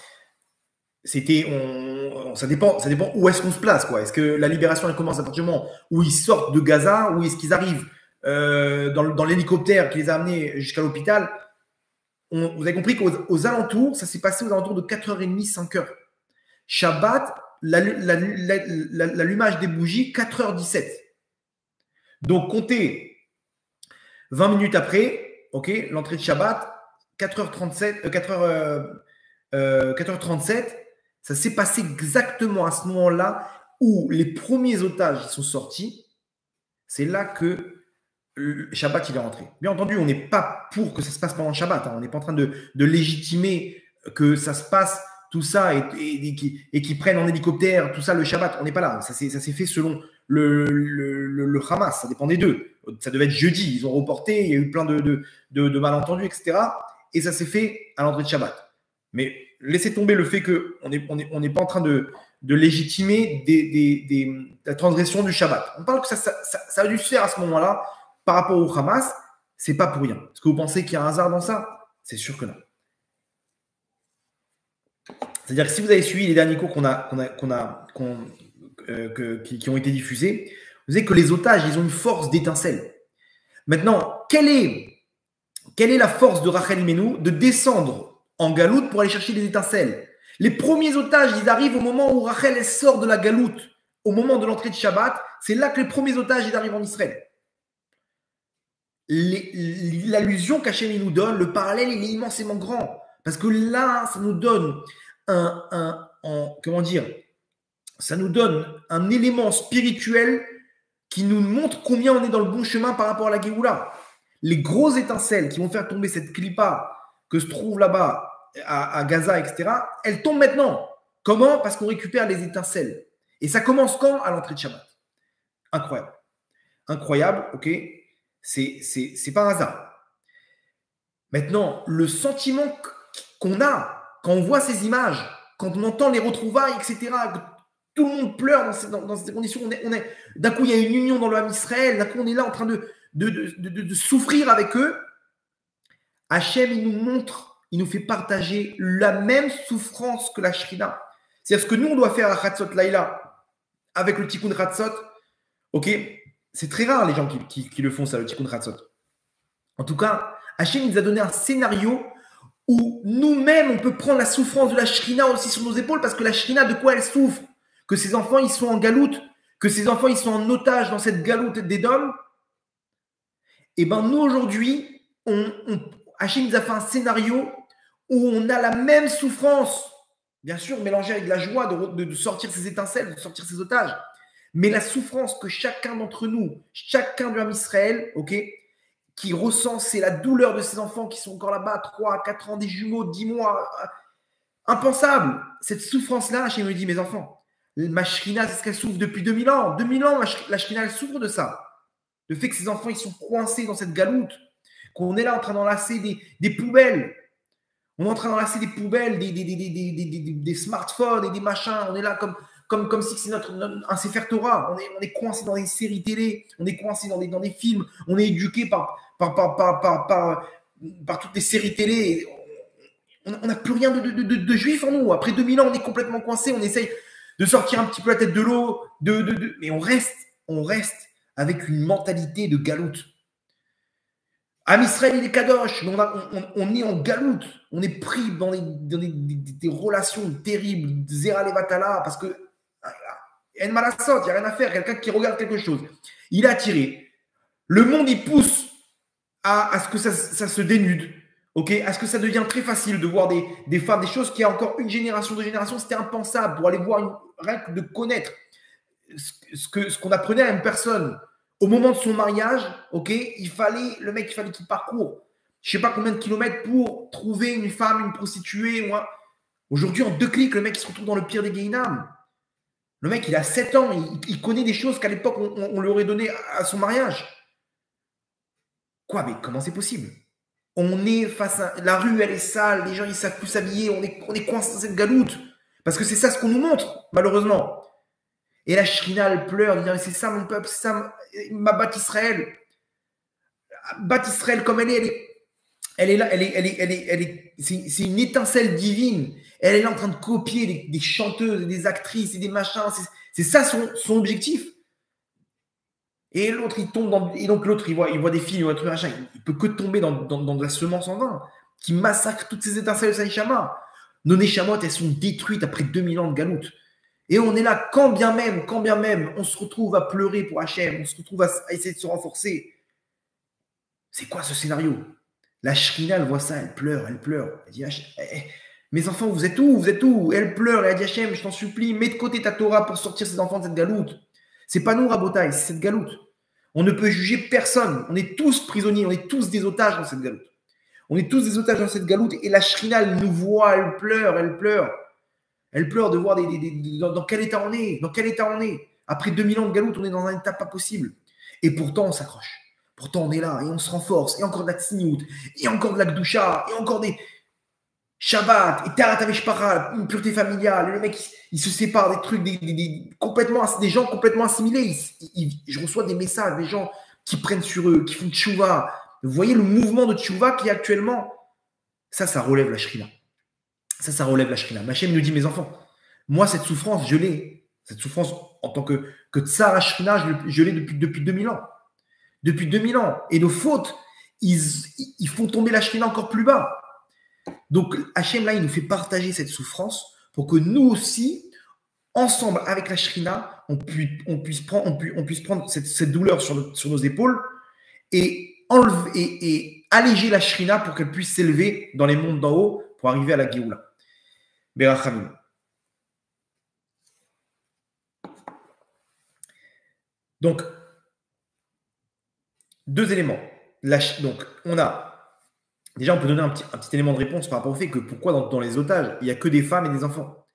ça dépend où est-ce qu'on se place, quoi. Est-ce que la libération elle commence à partir du moment où ils sortent de Gaza, ou est-ce qu'ils arrivent dans l'hélicoptère qui les a amenés jusqu'à l'hôpital? Vous avez compris qu'aux alentours, ça s'est passé aux alentours de 4h30, 5h. Shabbat, l'allumage des bougies, 4h17. Donc, comptez 20 minutes après, ok, l'entrée de Shabbat, 4h37, 4h37, ça s'est passé exactement à ce moment-là où les premiers otages sont sortis. C'est là que le Shabbat il est rentré. Bien entendu, on n'est pas pour que ça se passe pendant le Shabbat. On n'est pas en train de légitimer que ça se passe tout ça et qu'ils prennent en hélicoptère tout ça le Shabbat. On n'est pas là. Ça s'est fait selon le Hamas. Ça dépend des deux. Ça devait être jeudi. Ils ont reporté. Il y a eu plein de malentendus, etc. Et ça s'est fait à l'entrée de Shabbat. Mais laissez tomber le fait qu'on n'est pas en train de légitimer la transgression du Shabbat. On parle que ça a dû se faire à ce moment-là par rapport au Hamas. C'est pas pour rien. Est-ce que vous pensez qu'il y a un hasard dans ça? C'est sûr que non. C'est-à-dire que si vous avez suivi les derniers cours qui ont été diffusés, vous savez que les otages, ils ont une force d'étincelle. Maintenant, quelle est la force de Rachel Imenu de descendre en galoute pour aller chercher des étincelles? Les premiers otages, ils arrivent au moment où Rachel elle sort de la galoute, au moment de l'entrée de Shabbat. C'est là que les premiers otages ils arrivent en Israël. L'allusion qu'Hachem nous donne, le parallèle, il est immensément grand. Parce que là, ça nous donne ça nous donne un élément spirituel qui nous montre combien on est dans le bon chemin par rapport à la Géoula. Les grosses étincelles qui vont faire tomber cette clipa que se trouve là-bas à Gaza, etc., elles tombent maintenant. Comment? Parce qu'on récupère les étincelles. Et ça commence quand? À l'entrée de Shabbat. Incroyable. Incroyable, ok? C'est pas un hasard. Maintenant, le sentiment qu'on a quand on voit ces images, quand on entend les retrouvailles, etc., tout le monde pleure dans ces conditions. D'un coup, il y a une union dans le Ham Israël. D'un coup, on est là en train de souffrir avec eux. Hachem, il nous montre, il nous fait partager la même souffrance que la Shrina. C'est-à-dire ce que nous, on doit faire à Chatzot Laïla avec le Tikkun Chatzot. Ok, c'est très rare les gens qui le font, ça, le Tikkun Chatzot. En tout cas, Hachem nous a donné un scénario où nous-mêmes, on peut prendre la souffrance de la Shrina aussi sur nos épaules, parce que la Shrina, de quoi elle souffre? Que ses enfants, ils sont en galoute, que ses enfants, ils sont en otage dans cette galoute d'Édom. Et bien, nous, aujourd'hui, Hachem nous a fait un scénario où on a la même souffrance, bien sûr, mélangée avec la joie de sortir ses étincelles, de sortir ses otages. Mais la souffrance que chacun d'entre nous, chacun du Ham Israël, ok, qui ressent, c'est la douleur de ses enfants qui sont encore là-bas, 3 à 4 ans, des jumeaux, 10 mois. Impensable. Cette souffrance-là, Hachem me dit, mes enfants, ma Shrina, c'est ce qu'elle souffre depuis 2000 ans. 2000 ans, la Shrina, elle souffre de ça. Le fait que ses enfants, ils sont coincés dans cette galoute, qu'on est là en train d'enlacer des poubelles. On est en train d'enlacer des poubelles, des smartphones et des machins. On est là comme si c'est un Sefer Torah. On est coincé dans des séries télé, on est coincé dans des films, on est éduqué par toutes les séries télé. On n'a plus rien de juif en nous. Après 2000 ans, on est complètement coincé. On essaye de sortir un petit peu la tête de l'eau, mais on reste avec une mentalité de galoute. Ham Israël, il est kadosh, mais on est en galoute. On est pris dans des relations terribles, zéra levatala, parce que il n'y a rien à faire. Quelqu'un qui regarde quelque chose, il est attiré. Le monde, il pousse à ce que ça se dénude. Okay, à ce que ça devient très facile de voir des femmes, des choses qui, il y a encore une génération, 2 générations, c'était impensable pour aller voir, rien que de connaître ce qu'on apprenait à une personne au moment de son mariage. Ok, le mec, il fallait qu'il parcourt je ne sais pas combien de kilomètres pour trouver une femme, une prostituée. Aujourd'hui, en 2 clics, le mec il se retrouve dans le pire des Gehinam. Le mec, il a 7 ans, il connaît des choses qu'à l'époque, on lui aurait donné à son mariage. Quoi, mais comment c'est possible? On est face à. La rue, elle est sale, les gens, ils ne savent plus s'habiller, on est coincé dans cette galoute. Parce que c'est ça ce qu'on nous montre, malheureusement. Et la Shrina, elle pleure, elle dit, c'est ça mon peuple, c'est ça ma Bat Israël. Bat Israël comme elle est là, c'est une étincelle divine. Elle est là en train de copier des chanteuses, des actrices et des machins. C'est ça son objectif. Et l'autre, il tombe dans. Et donc l'autre, il voit des filles, il voit des machin. Il peut que tomber dans de la semence en vain, qui massacre toutes ces étincelles de Saïchama. Nos Neshamot, elles sont détruites après 2000 ans de galoute. Et on est là, quand bien même, on se retrouve à pleurer pour Hachem, on se retrouve à essayer de se renforcer. C'est quoi ce scénario? La Shrina, elle voit ça, elle pleure. Elle dit, mes enfants, vous êtes où? Elle pleure, elle dit, Hachem, je t'en supplie, mets de côté ta Torah pour sortir ces enfants de cette galoute. C'est pas nous, Rabotai, c'est cette galoute. On ne peut juger personne. On est tous prisonniers, on est tous des otages dans cette galoute. On est tous des otages dans cette galoute. Et la Shrina, elle nous voit, elle pleure. Elle pleure de voir dans quel état on est. Dans quel état on est. Après 2000 ans de galoute, on est dans un état pas possible. Et pourtant, on s'accroche. Pourtant, on est là et on se renforce. Et encore de la tsniout. Et encore de la gdoucha. Et encore des Shabbat. Et tarat aveshpara, une pureté familiale. Et le mec, il se sépare des trucs, des gens complètement assimilés. Je reçois des messages, des gens qui prennent sur eux, qui font tchouva. Vous voyez le mouvement de tchouva qui est actuellement. Ça relève la Shrina. Ça relève la Shrina. Machem nous dit, mes enfants, moi, cette souffrance, je l'ai. Cette souffrance, en tant que tsar Shrina, je l'ai depuis 2000 ans. Depuis 2000 ans. Et nos fautes, ils font tomber la Shrina encore plus bas. Donc, Hachem, là, il nous fait partager cette souffrance pour que nous aussi, ensemble, avec la Shrina, on puisse prendre cette douleur sur nos épaules et alléger la Shrina pour qu'elle puisse s'élever dans les mondes d'en haut pour arriver à la Géoula. Berachamim. Donc, deux éléments. Donc, déjà, on peut donner un petit élément de réponse par rapport au fait que pourquoi dans les otages, il n'y a que des femmes et des enfants.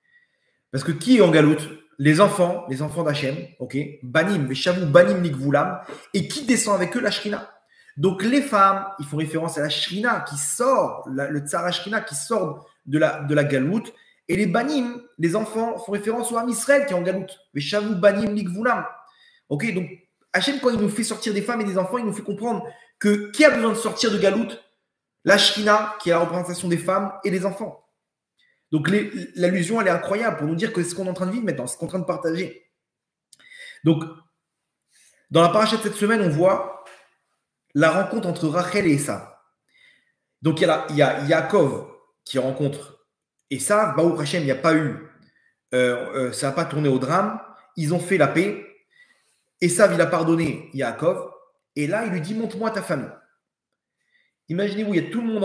Parce que qui est en galoute? Les enfants d'Hachem, ok, Banim, Veshavu, Banim, Nikvulam, et qui descend avec eux? La Shrina. Donc, les femmes, ils font référence à la Shrina qui sort, le Tsar Shrina qui sort de la galoute, et les Banim, les enfants, font référence au Ham Israël qui est en galoute. Veshavu, Banim, Nikvulam. Ok, donc, Hachem, quand il nous fait sortir des femmes et des enfants, il nous fait comprendre que qui a besoin de sortir de galoute? La Shrina, qui est la représentation des femmes et des enfants. Donc, l'allusion, elle est incroyable pour nous dire que c'est ce qu'on est en train de vivre maintenant, c'est ce qu'on est en train de partager. Donc, dans la paracha de cette semaine, on voit la rencontre entre Rachel et Esav. Donc, il y a Yaakov qui rencontre Esav. Baruch Hashem, il n'y a pas eu, ça n'a pas tourné au drame. Ils ont fait la paix. Esav, il a pardonné Yaakov. Et là, il lui dit, montre-moi ta famille. Imaginez-vous, il y a tout le monde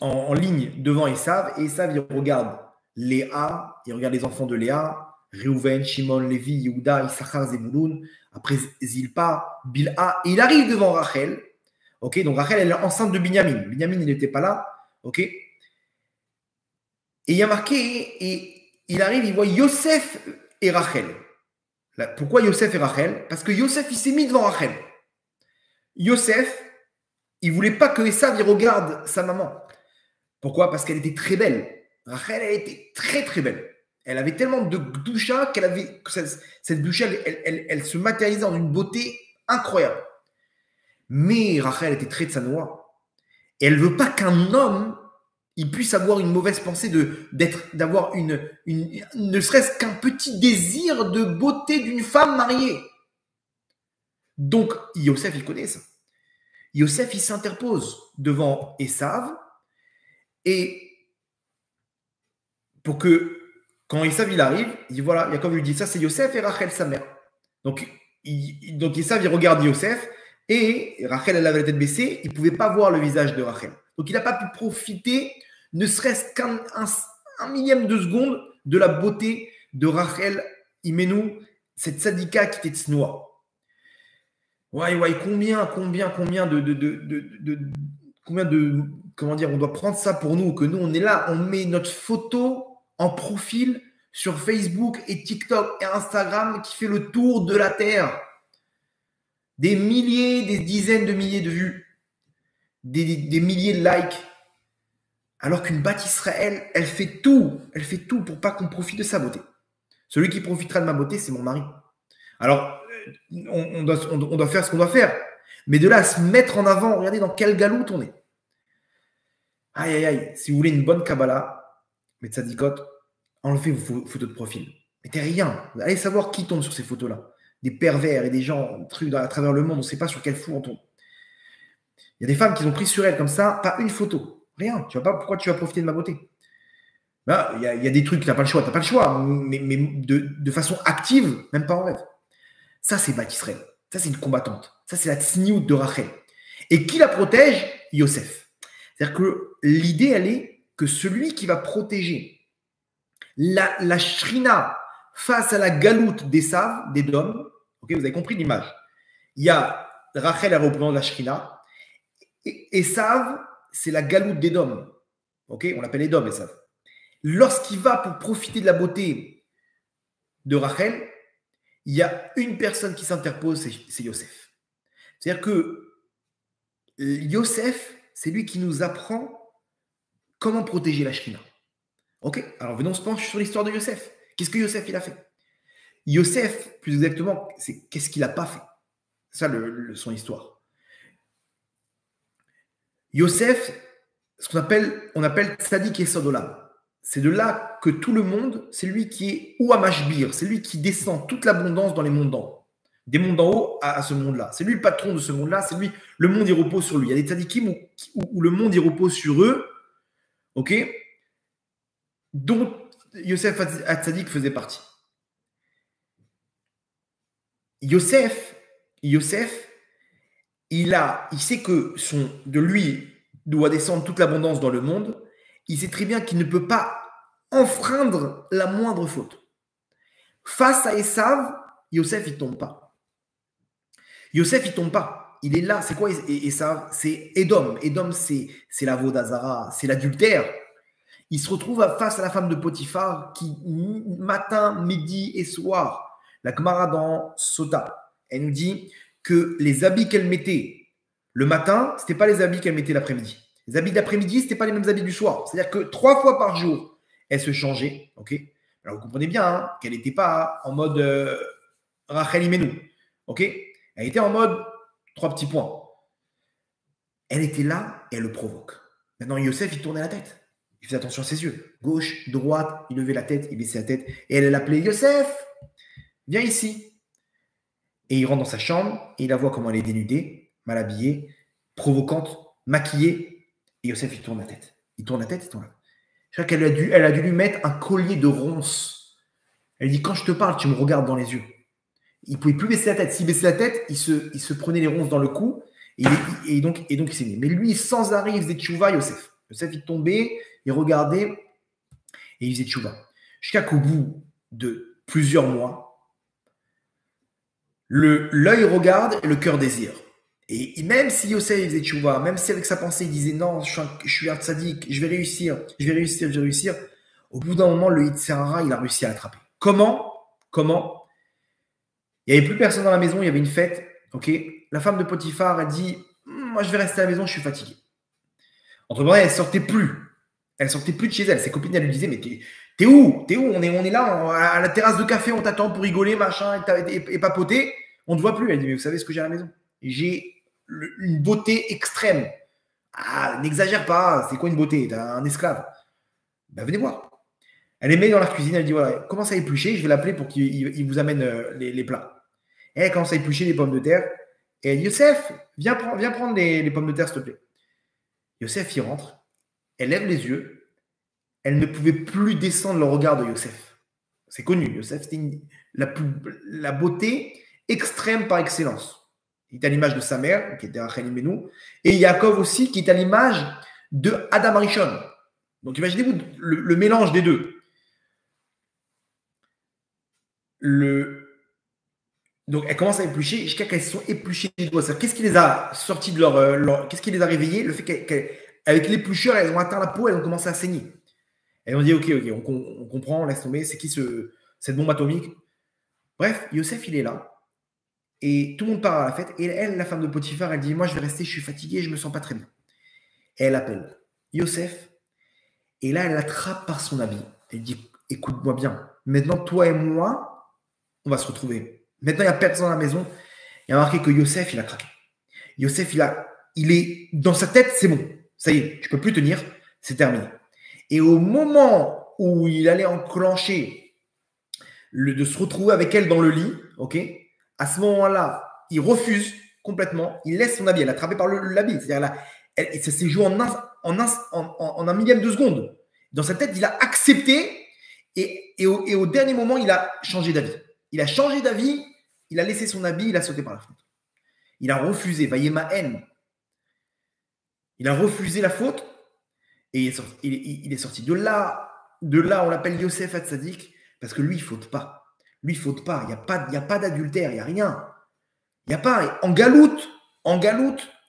en ligne devant Esav. Et Esav, il regarde Léa, il regarde les enfants de Léa, Reuven, Shimon, Lévi, Yehuda, Issachar, Zebulun, après Zilpa, Bilha, et il arrive devant Rachel. Ok, donc Rachel, elle est enceinte de Binyamin. Binyamin, il n'était pas là. Ok. Et il y a marqué, et il arrive, il voit Yosef et Rachel. Là, pourquoi Yosef et Rachel? Parce que Yosef, il s'est mis devant Rachel. Yosef, il ne voulait pas que Esav regarde sa maman. Pourquoi? Parce qu'elle était très belle. Rachel, elle était très très belle. Elle avait tellement de doucha qu'elle avait. Cette doucha, elle se matérialisait dans une beauté incroyable. Mais Rachel était très tsanoua. Et elle ne veut pas qu'un homme il puisse avoir une mauvaise pensée d'avoir ne serait-ce qu'un petit désir de beauté d'une femme mariée. Donc, Yosef, il connaît ça. Yosef, il s'interpose devant Esav et pour que, quand Esav, il arrive, il dit voilà, Yaakov lui dit ça, c'est Yosef et Rachel, sa mère. Donc Esav, il regarde Yosef et Rachel, elle avait la tête baissée, il ne pouvait pas voir le visage de Rachel. Donc, il n'a pas pu profiter, ne serait-ce qu'un millième de seconde, de la beauté de Rachel Imenu, cette sadika qui était tsnoa. Ouais, combien comment dire, on doit prendre ça pour nous, que nous, on est là, on met notre photo en profil sur Facebook et TikTok et Instagram qui fait le tour de la Terre. Des milliers, des dizaines de milliers de vues, des milliers de likes. Alors qu'une Bat Israël, elle fait tout pour pas qu'on profite de sa beauté. Celui qui profitera de ma beauté, c'est mon mari. Alors, on doit faire ce qu'on doit faire. Mais de là à se mettre en avant, regardez dans quel galoute on est. Aïe, aïe, aïe. Si vous voulez une bonne Kabbalah, mais tzadikot, enlevez vos photos de profil. Mettez rien. Allez savoir qui tombe sur ces photos-là. Des pervers et des gens à travers le monde, on ne sait pas sur quel fou on tombe. Il y a des femmes qui ont pris sur elles comme ça, pas une photo. Rien. Tu vois pas pourquoi tu vas profiter de ma beauté. Ben, il y a des trucs, tu n'as pas le choix. Tu n'as pas le choix. Mais de façon active, même pas en rêve. Ça, c'est Bat Israël. Ça, c'est une combattante. Ça, c'est la tsniout de Rachel. Et qui la protège? Yosef. C'est-à-dire que l'idée, elle est que celui qui va protéger la shrina face à la galoute d'Esav, d'Édom, okay, vous avez compris l'image. Il y a Rachel, elle représente la shrina. Et Esav, c'est la galoute d'Édom. Okay, on l'appelle Édom, Esav. Lorsqu'il va pour profiter de la beauté de Rachel, il y a une personne qui s'interpose, c'est Yosef. C'est-à-dire que Yosef, c'est lui qui nous apprend comment protéger la shrina. Ok, alors venons se pencher sur l'histoire de Yosef. Qu'est-ce que Yosef il a fait? Yosef, plus exactement, c'est qu'est-ce qu'il n'a pas fait. C'est ça son histoire. Yosef, ce qu'on appelle Tzadik Yesod Olam. C'est de là que tout le monde, c'est lui qui est ou à Mashbir, c'est lui qui descend toute l'abondance dans les mondes d'en haut. Des mondes d'en haut à ce monde-là. C'est lui le patron de ce monde-là, c'est lui, le monde il repose sur lui. Il y a des tzadikim où le monde il repose sur eux, ok, dont Yosef Hatzadik faisait partie. Yosef, il sait que de lui doit descendre toute l'abondance dans le monde. Il sait très bien qu'il ne peut pas enfreindre la moindre faute. Face à Esav, Yosef, il ne tombe pas. Yosef, il ne tombe pas. Il est là. C'est quoi Esav? C'est Édom. Édom, c'est la Vodazara, c'est l'adultère. Il se retrouve face à la femme de Potiphar qui, matin, midi et soir, la Gemara dans Sota, elle nous dit que les habits qu'elle mettait le matin, ce n'était pas les habits qu'elle mettait l'après-midi. Les habits d'après-midi, ce n'étaient pas les mêmes habits du soir. C'est-à-dire que 3 fois par jour, elle se changeait. Okay, alors, vous comprenez bien qu'elle n'était pas en mode Rachel Imenu. Okay, elle était en mode 3 petits points. Elle était là et elle le provoque. Maintenant, Yosef, il tournait la tête. Il faisait attention à ses yeux. Gauche, droite, il levait la tête, il baissait la tête. Et elle l'appelait Yosef, viens ici. Et il rentre dans sa chambre et il la voit comment elle est dénudée, mal habillée, provocante, maquillée. Et Yosef, il tourne la tête. Il tourne la tête. Je crois qu'elle a dû lui mettre un collier de ronces. Elle dit, quand je te parle, tu me regardes dans les yeux. Il ne pouvait plus baisser la tête. S'il baissait la tête, il se prenait les ronces dans le cou. Et donc, il s'est Mais lui, sans arrêt, il faisait tchouva, Yosef. Yosef, il tombait, il regardait et il faisait tchouva. Jusqu'à qu'au bout de plusieurs mois, l'œil regarde et le cœur désire. Et même si Yosef faisait tchouva, même si avec sa pensée il disait non, je suis un tzaddik, je vais réussir, au bout d'un moment, le Yetzer Hara, il a réussi à l'attraper. Comment? Il n'y avait plus personne dans la maison, il y avait une fête. Okay, la femme de Potiphar a dit moi je vais rester à la maison, je suis fatigué. Entre-temps, elle ne sortait plus. Elle sortait plus de chez elle. Ses copines, elles lui disaient mais t'es où? On est là à la terrasse de café, on t'attend pour rigoler, machin, et papoter. On ne te voit plus. Elle dit mais vous savez ce que j'ai à la maison? J'ai une beauté extrême. Ah, n'exagère pas, c'est quoi une beauté? T'as un esclave. Ben, venez voir. Elle est mise dans la cuisine, elle dit voilà, commence à éplucher, je vais l'appeler pour qu'il vous amène les plats. Et elle commence à éplucher les pommes de terre. Et elle dit Yosef, viens prendre les pommes de terre, s'il te plaît. Yosef, il rentre, elle lève les yeux, elle ne pouvait plus descendre le regard de Yosef. C'est connu, Yosef, c'était la beauté extrême par excellence. Il est à l'image de sa mère, qui était Rachel Imenu, et Yaakov aussi, qui est à l'image de Adam Rishon. Donc imaginez-vous le mélange des deux. Donc elle commence à éplucher jusqu'à qu'elles sont épluchées des doigts. Qu'est-ce qui les a sortis de qu'est-ce qui les a réveillées? Le fait qu'avec l'éplucheur, elles ont atteint la peau, elles ont commencé à saigner. Et on dit, ok, on comprend, on laisse tomber, c'est qui cette bombe atomique? Bref, Yosef, il est là. Et tout le monde part à la fête. Et elle, la femme de Potiphar, elle dit, moi, je vais rester, je suis fatiguée, je me sens pas très bien. Et elle appelle Yosef. Et là, elle l'attrape par son habit. Elle dit, écoute-moi bien. Maintenant, toi et moi, on va se retrouver. Maintenant, il n'y a personne à la maison. Il y a marqué que Yosef, il a craqué. Yosef, il est dans sa tête, c'est bon. Ça y est, je peux plus tenir, c'est terminé. Et au moment où il allait enclencher de se retrouver avec elle dans le lit, ok, à ce moment-là, il refuse complètement, il laisse son habit, elle est attrapée par l'habit, c'est-à-dire ça s'est joué en un millième de seconde. Dans sa tête, il a accepté et au dernier moment, il a changé d'avis. Il a changé d'avis, il a laissé son habit, il a sauté par la fenêtre. Il a refusé, voyez ma haine. Il a refusé la faute et il est sorti. De là, on l'appelle Yosef Hatzadik parce que lui, il ne faute pas. Lui, il ne faute pas. Il n'y a pas d'adultère, il n'y a rien. Il n'y a pas. En galoute,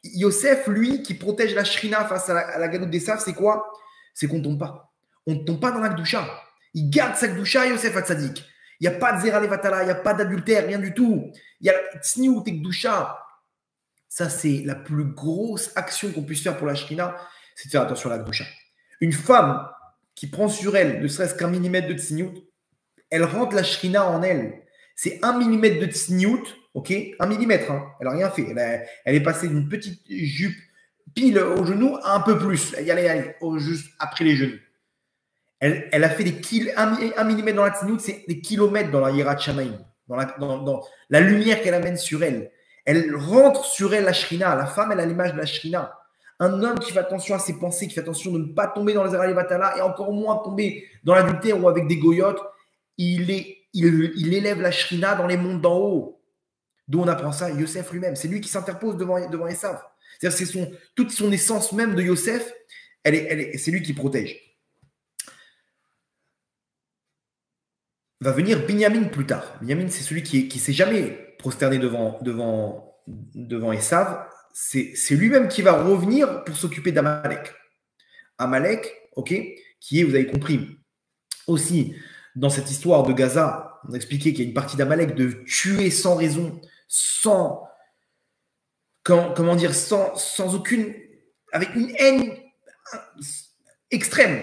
Yosef, lui, qui protège la shrina face à la galoute des saves, c'est quoi? C'est qu'on ne tombe pas. On ne tombe pas dans la Gdoucha. Il garde sa Gdoucha, Yosef Hatzadik. Il n'y a pas de Zera Levatala, il n'y a pas d'adultère, rien du tout. Il y a Tsniout et Gdoucha. Ça, c'est la plus grosse action qu'on puisse faire pour la shrina, c'est de faire attention à la Gdoucha. Une femme qui prend sur elle ne serait-ce qu'un millimètre de Tsniout, elle rentre la shrina en elle. C'est 1 millimètre de Tsniout, ok, 1 millimètre, hein. Elle n'a rien fait. Elle est passée d'une petite jupe pile au genou à un peu plus. Elle y allait, juste après les genoux. Elle a fait 1 millimètre dans la Tsniout, c'est des kilomètres dans la Yirat Shamayim, dans la lumière qu'elle amène sur elle. Elle rentre sur elle la shrina. La femme, elle a l'image de la shrina. Un homme qui fait attention à ses pensées, qui fait attention de ne pas tomber dans les Zera Levatala et encore moins tomber dans l'adultère ou avec des goyotes, il élève la shrina dans les mondes d'en haut. D'où on apprend ça? Yosef lui-même. C'est lui qui s'interpose devant Esav. C'est-à-dire toute son essence même de Yosef, c'est lui qui protège. Va venir Binyamin plus tard. Binyamin, c'est celui qui ne s'est jamais prosterné devant Esav. C'est lui-même qui va revenir pour s'occuper d'Amalek. Amalek, ok, qui est, vous avez compris, aussi dans cette histoire de Gaza, on a expliqué qu'il y a une partie d'Amalek de tuer sans raison, sans aucune, avec une haine extrême.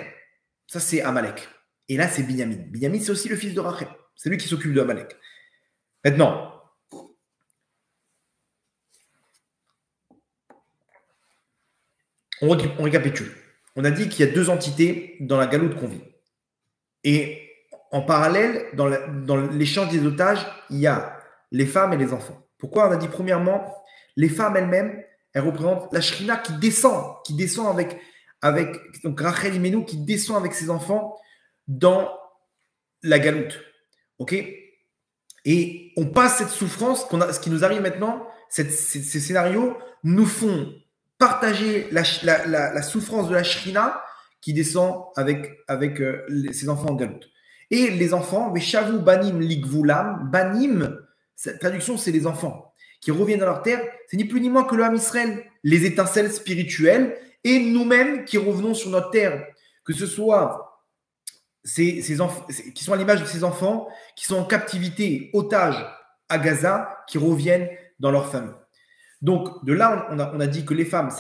Ça, c'est Amalek. Et là, c'est Binyamin. Binyamin, c'est aussi le fils de Rachel. C'est lui qui s'occupe de Amalek. Maintenant, on récapitule. On a dit qu'il y a 2 entités dans la galoute qu'on vit. Et en parallèle, dans l'échange des otages, il y a les femmes et les enfants. Pourquoi? On a dit premièrement, les femmes elles-mêmes, elles représentent la shrina qui descend avec donc Rachel Imenu qui descend avec ses enfants dans la galoute. Ok? Et on passe cette souffrance, ce qui nous arrive maintenant, ces scénarios nous font partager la souffrance de la shrina qui descend avec ses enfants en galoute. Et les enfants, Veshavu Banim Ligvulam, Banim, cette traduction, c'est les enfants qui reviennent dans leur terre, c'est ni plus ni moins que le Ham Israël, les étincelles spirituelles, et nous-mêmes qui revenons sur notre terre, que ce soit ces enfants, qui sont à l'image de ces enfants, qui sont en captivité, otages à Gaza, qui reviennent dans leur famille. Donc, de là, on a dit que les femmes,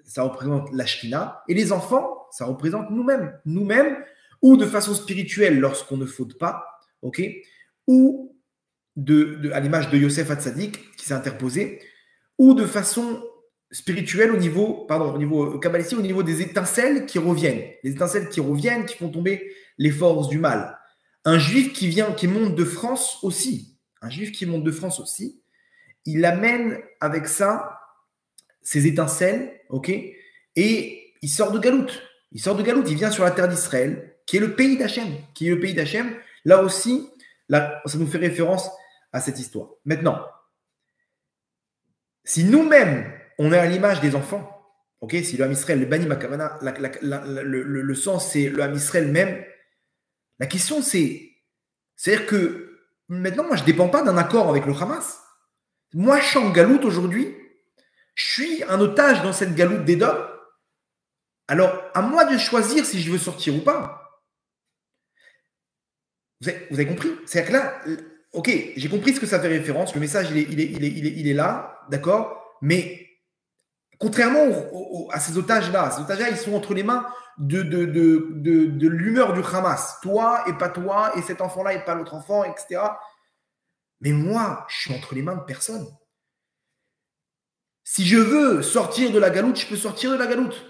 ça représente la Shrina, et les enfants, ça représente nous-mêmes, ou de façon spirituelle lorsqu'on ne faute pas, ok, ou à l'image de Yosef Hatzadik qui s'est interposé, ou de façon spirituelle au niveau kabbalistique, au niveau des étincelles qui reviennent. Les étincelles qui reviennent, qui font tomber les forces du mal. Un juif qui monte de France aussi, il amène avec ça ses étincelles, ok, et il sort de galoute. Il vient sur la terre d'Israël, qui est le pays d'Hachem. Là aussi, ça nous fait référence à cette histoire. Maintenant, si nous-mêmes, on est à l'image des enfants, ok, si le Ham Israël, le Bani Makavana, le sens, c'est le Ham Israël même, la question, c'est-à-dire que maintenant, moi, je ne dépends pas d'un accord avec le Hamas. Moi, je suis en galoute aujourd'hui, je suis un otage dans cette galoute d'Édom. Alors, à moi de choisir si je veux sortir ou pas. Vous avez compris? C'est-à-dire que là, ok, j'ai compris ce que ça fait référence. Le message, il est là, d'accord? Mais contrairement à ces otages-là, ils sont entre les mains de l'humeur du Hamas. Toi et pas toi, et cet enfant-là et pas l'autre enfant, etc. Mais moi, je suis entre les mains de personne. Si je veux sortir de la galoute, je peux sortir de la galoute.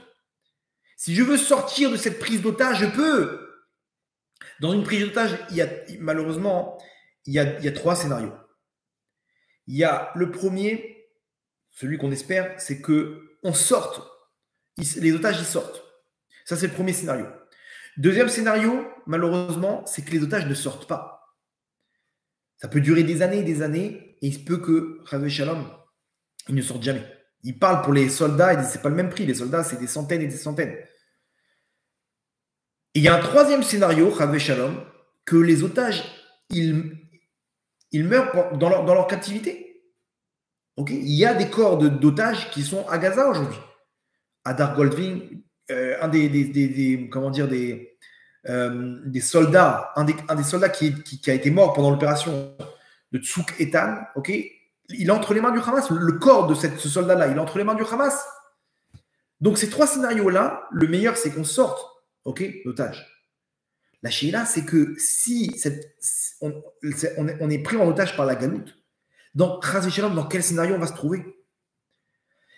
Si je veux sortir de cette prise d'otage, je peux. Dans une prise d'otage, malheureusement, il y a trois scénarios. Il y a le premier, celui qu'on espère, c'est qu'on sorte. Les otages, ils sortent. Ça, c'est le premier scénario. Deuxième scénario, malheureusement, c'est que les otages ne sortent pas. Ça peut durer des années et des années, et il se peut que, Chazvé Shalom, ils ne sortent jamais. Ils parlent pour les soldats, ils disent c'est pas le même prix. Les soldats, c'est des centaines et des centaines. Et il y a un troisième scénario, Chazvé Shalom, que les otages, ils meurent dans leur captivité. Okay, il y a des corps d'otages qui sont à Gaza aujourd'hui. Hadar Goldwyn, un des soldats, un des soldats qui a été mort pendant l'opération de Tsouk Etan, okay, il est entre les mains du Hamas. Le corps de ce soldat-là, il est entre les mains du Hamas. Donc ces trois scénarios-là, le meilleur, c'est qu'on sorte, okay, d'otages. La Sheila, c'est que si on est pris en otage par la galoute, dans quel scénario on va se trouver?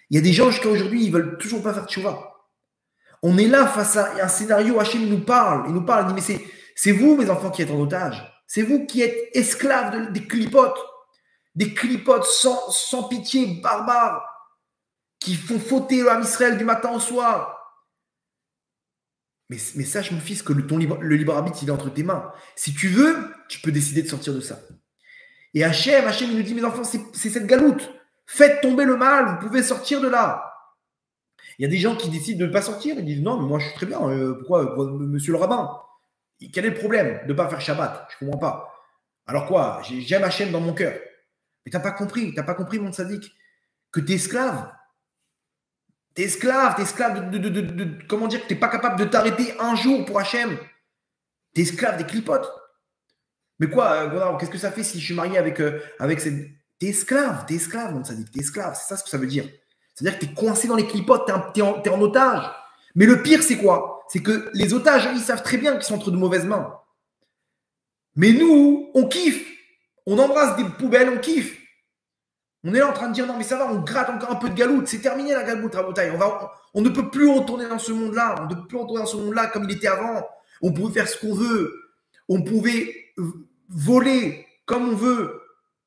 Il y a des gens jusqu'à aujourd'hui, ils ne veulent toujours pas faire tchouva. On est là face à un scénario, Hachem nous parle, il dit, mais c'est vous, mes enfants, qui êtes en otage. C'est vous qui êtes esclaves des clipotes sans pitié, barbares, qui font fauter l'âme Israël du matin au soir. Mais sache, mon fils, que le libre arbitre, il est entre tes mains. Si tu veux, tu peux décider de sortir de ça. Et Hachem, il nous dit, mes enfants, c'est cette galoute. Faites tomber le mal, vous pouvez sortir de là. Il y a des gens qui décident de ne pas sortir. Ils disent, non, mais moi, je suis très bien. Pourquoi, monsieur le rabbin? Quel est le problème de ne pas faire Shabbat? Je ne comprends pas. Alors quoi? J'aime Hachem dans mon cœur. Mais tu n'as pas compris, mon tzaddik, que tu es esclave. Tu es esclave comment dire, que tu n'es pas capable de t'arrêter un jour pour Hachem. Tu es esclave des clipotes. Mais quoi, qu'est-ce que ça fait si je suis marié avec cette... T'es esclave, mon tzaddik, t'es esclave, c'est ça ce que ça veut dire. C'est-à-dire que t'es coincé dans les clipotes, t'es en otage. Mais le pire, c'est quoi? C'est que les otages, ils savent très bien qu'ils sont entre de mauvaises mains. Mais nous, on kiffe. On embrasse des poubelles, on kiffe. On est là en train de dire, non mais ça va, on gratte encore un peu de galoute. C'est terminé la galoute, Rabotaï. On ne peut plus retourner dans ce monde-là. On ne peut plus retourner dans ce monde-là comme il était avant. On pouvait faire ce qu'on veut. On pouvait voler comme on veut.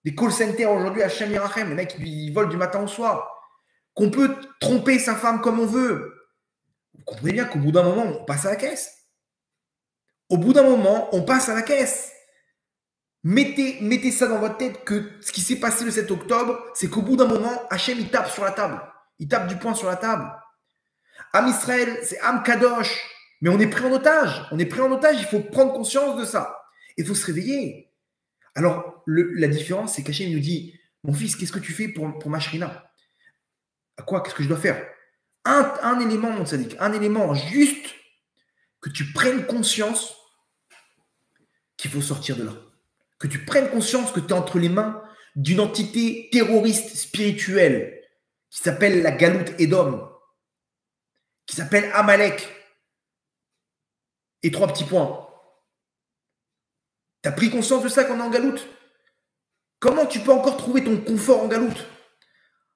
Des call centers aujourd'hui à Shem Yerachem, les mecs ils volent du matin au soir. Qu'on peut tromper sa femme comme on veut. Vous comprenez bien qu'au bout d'un moment, on passe à la caisse. Au bout d'un moment, on passe à la caisse. Mettez ça dans votre tête que ce qui s'est passé le 7 octobre, c'est qu'au bout d'un moment, Hachem, il tape sur la table. Il tape du poing sur la table. Am Israël, c'est Am Kadosh. Mais on est pris en otage. On est pris en otage, il faut prendre conscience de ça. Il faut se réveiller. Alors, la différence, c'est qu'Hachem nous dit, mon fils, qu'est-ce que tu fais pour ma shrina? À quoi? Qu'est-ce que je dois faire? Un élément, mon tzaddik, un élément juste, que tu prennes conscience qu'il faut sortir de là. Que tu prennes conscience que tu es entre les mains d'une entité terroriste spirituelle qui s'appelle la Galoute Edom, qui s'appelle Amalek. Et 3 petits points. Tu as pris conscience de ça qu'on est en Galoute? Comment tu peux encore trouver ton confort en Galoute?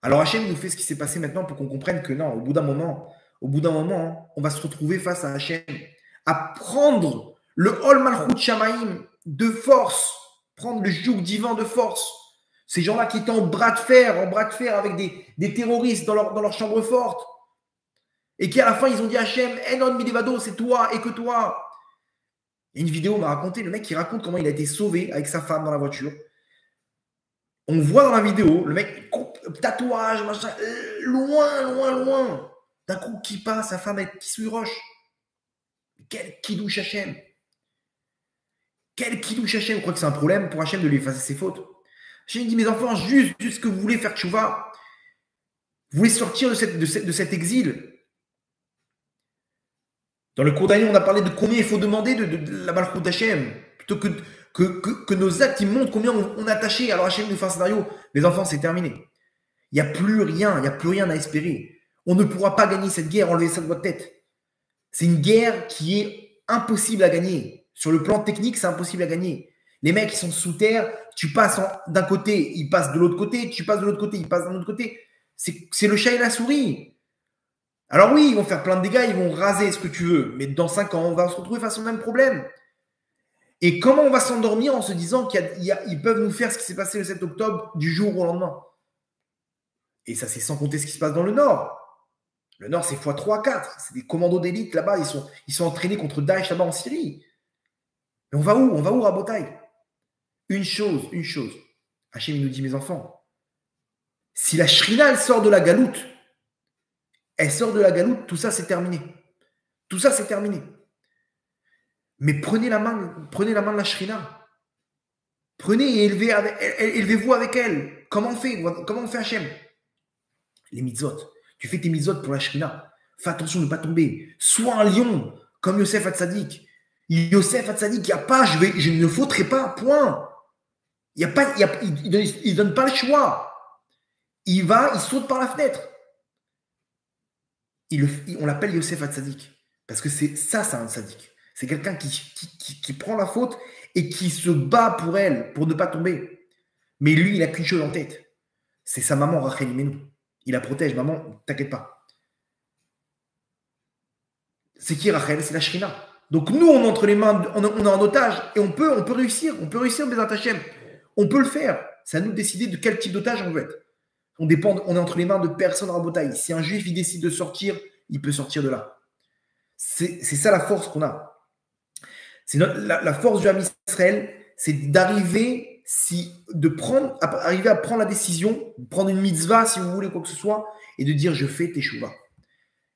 Alors Hachem nous fait ce qui s'est passé maintenant pour qu'on comprenne que non, au bout d'un moment, on va se retrouver face à Hachem, à prendre le Hol Malchut Shamaim de force, prendre le joug divin de force. Ces gens-là qui étaient en bras de fer avec des terroristes dans leur chambre forte, et qui à la fin ils ont dit Hachem, Enon Milevado, c'est toi et que toi. Et une vidéo m'a raconté, le mec qui raconte comment il a été sauvé avec sa femme dans la voiture. On voit dans la vidéo, le mec, tatouage, machin, loin. D'un coup, qui passe, sa femme avec qui sous roche. Quel kidouche Hachem. Quel kidouche Hachem. Je crois que c'est un problème pour Hachem de lui effacer ses fautes. Hachem dit, mes enfants, juste ce que vous voulez faire tchouva. Vous voulez sortir de cet exil. Dans le cours d'année, on a parlé de combien il faut demander de la malchoute d'Hachem. plutôt que nos actes, ils montrent combien on est attaché. Alors Hachem nous fait un scénario, les enfants, c'est terminé. Il n'y a plus rien, il n'y a plus rien à espérer. On ne pourra pas gagner cette guerre, enlevez ça de votre tête. C'est une guerre qui est impossible à gagner. Sur le plan technique, c'est impossible à gagner. Les mecs, ils sont sous terre, tu passes d'un côté, ils passent de l'autre côté, tu passes de l'autre côté, ils passent d'un autre côté. C'est le chat et la souris. Alors oui, ils vont faire plein de dégâts, ils vont raser ce que tu veux, mais dans 5 ans, on va se retrouver face au même problème. Et comment on va s'endormir en se disant qu'ils peuvent nous faire ce qui s'est passé le 7 octobre du jour au lendemain? Et ça, c'est sans compter ce qui se passe dans le Nord. Le Nord, c'est x3, 4. C'est des commandos d'élite là-bas, ils sont entraînés contre Daesh là-bas en Syrie. Mais on va où? On va où, Rabotaï? Une chose. Hachem nous dit, mes enfants, si la Shrina, elle sort de la galoute, tout ça, c'est terminé. Tout ça, c'est terminé. Mais prenez la main de la Shrina. Prenez et élevez-vous avec elle. Comment on fait Hachem? Les mitzvot. Tu fais tes mitzvot pour la Shrina. Fais attention de ne pas tomber. Sois un lion, comme Yosef Hatzadik. Yosef Hatzadik, il n'y a pas, je ne faudrai pas, point. Il ne donne pas le choix. Il saute par la fenêtre. On l'appelle Yosef Hatzadik. Parce que c'est un tzaddik. C'est quelqu'un qui prend la faute et qui se bat pour elle, pour ne pas tomber. Mais lui, il n'a qu'une chose en tête. C'est sa maman, Rachel Imenu. Il la protège. Maman, t'inquiète pas. C'est qui Rachel? C'est la Shrina. Donc nous, on est entre les mains, on est en otage et on peut réussir. On peut réussir, Bézat Hachem. On peut le faire. C'est à nous de décider de quel type d'otage on veut être. On est entre les mains de personne à Botaï. Si un juif, il décide de sortir, il peut sortir de là. C'est ça la force qu'on a. C'est la force du Ham Israël, c'est d'arriver à prendre la décision, de prendre une mitzvah, si vous voulez, quoi que ce soit, et de dire je fais teshuva.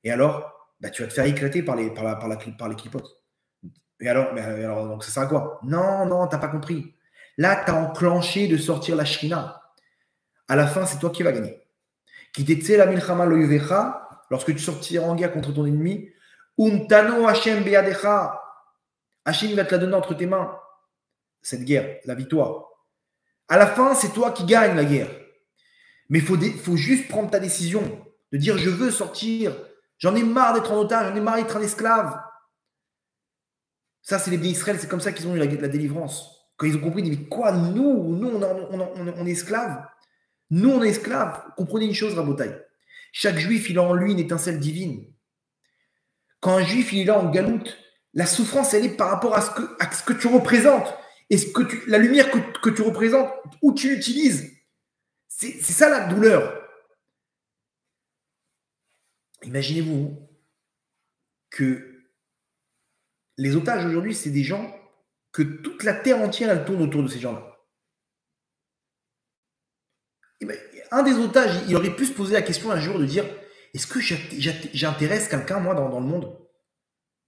Et alors, tu vas te faire éclater par les clipotes. Et alors, donc ça sert à quoi? Non, t'as pas compris. Là, tu as enclenché de sortir la Shrina. À la fin, c'est toi qui vas gagner. Kitetse la milchama lo yuvecha, lorsque tu sortiras en guerre contre ton ennemi, umtano Hashem beyadecha. Hachem va te la donner entre tes mains, cette guerre, la victoire. À la fin, c'est toi qui gagnes la guerre. Mais il faut juste prendre ta décision, de dire je veux sortir, j'en ai marre d'être en otage, j'en ai marre d'être un esclave. Ça, c'est les bénis Israël, c'est comme ça qu'ils ont eu la délivrance. Quand ils ont compris, ils disent mais quoi, nous on est esclaves. Nous, on est esclaves. Comprenez une chose, Rabotaï. Chaque juif, il a en lui une étincelle divine. Quand un juif, il est là en galoute, la souffrance, elle est par rapport à ce que tu représentes et la lumière que tu représentes, où tu l'utilises. C'est ça la douleur. Imaginez-vous que les otages aujourd'hui, c'est des gens que toute la terre entière, elle tourne autour de ces gens-là. Un des otages, il aurait pu se poser la question un jour de dire est-ce que j'intéresse quelqu'un, moi, dans le monde?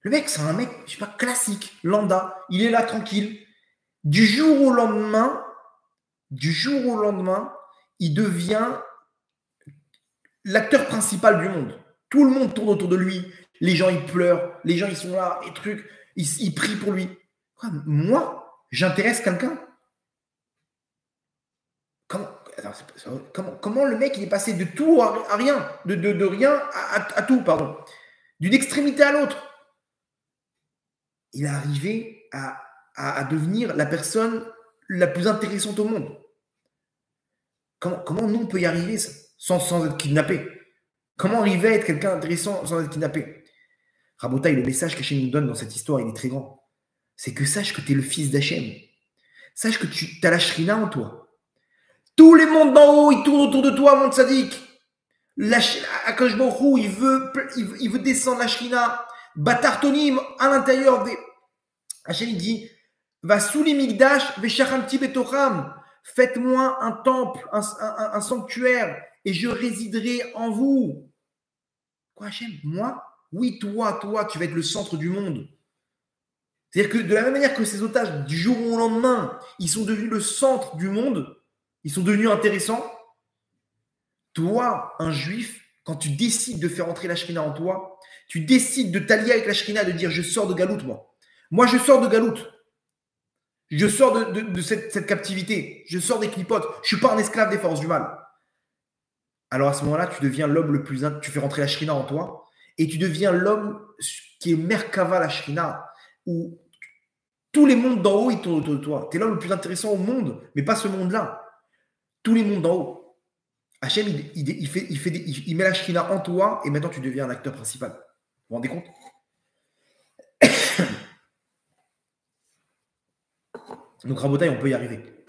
Le mec, c'est un mec, je sais pas, classique, lambda. Il est là tranquille. Du jour au lendemain, il devient l'acteur principal du monde. Tout le monde tourne autour de lui. Les gens, ils pleurent. Les gens, ils sont là, et trucs. Ils prient pour lui. Quoi, moi, j'intéresse quelqu'un? Comment le mec, il est passé de tout à rien, de rien à tout, pardon. D'une extrémité à l'autre. Il est arrivé à devenir la personne la plus intéressante au monde. Comment nous, on peut y arriver sans être kidnappé? Comment arriver à être quelqu'un d'intéressant sans être kidnappé? Rabotaï, le message qu'Hachem nous donne dans cette histoire, il est très grand. C'est que sache que tu es le fils d'Hachem. Sache que tu as la Shrina en toi. Tous les mondes d'en haut, ils tournent autour de toi, mon tzaddik. Akash Baruch Hu, il veut descendre la Shrina. Batartonim à l'intérieur des. Hachem il dit va sous les migdash veshachamti betocham. Faites-moi un temple, un sanctuaire, et je résiderai en vous. Quoi, Hachem? Moi? Oui, toi, tu vas être le centre du monde. C'est-à-dire que de la même manière que ces otages, du jour au lendemain, ils sont devenus le centre du monde, ils sont devenus intéressants. Toi, un juif, quand tu décides de faire entrer la Shrina en toi, tu décides de t'allier avec la Shrina, de dire je sors de Galoute, moi. Moi, je sors de Galoute. Je sors de cette captivité. Je sors des clipotes. Je ne suis pas un esclave des forces du mal. Alors à ce moment-là, tu deviens l'homme le plus... Tu fais rentrer la Shrina en toi et tu deviens l'homme qui est Merkava la Shrina, où tous les mondes d'en haut, ils tournent autour de toi. Tu es l'homme le plus intéressant au monde, mais pas ce monde-là. Tous les mondes d'en haut. Hachem, il met la Shrina en toi et maintenant tu deviens un acteur principal. Vous vous rendez compte? Donc Rabotai, on peut y arriver.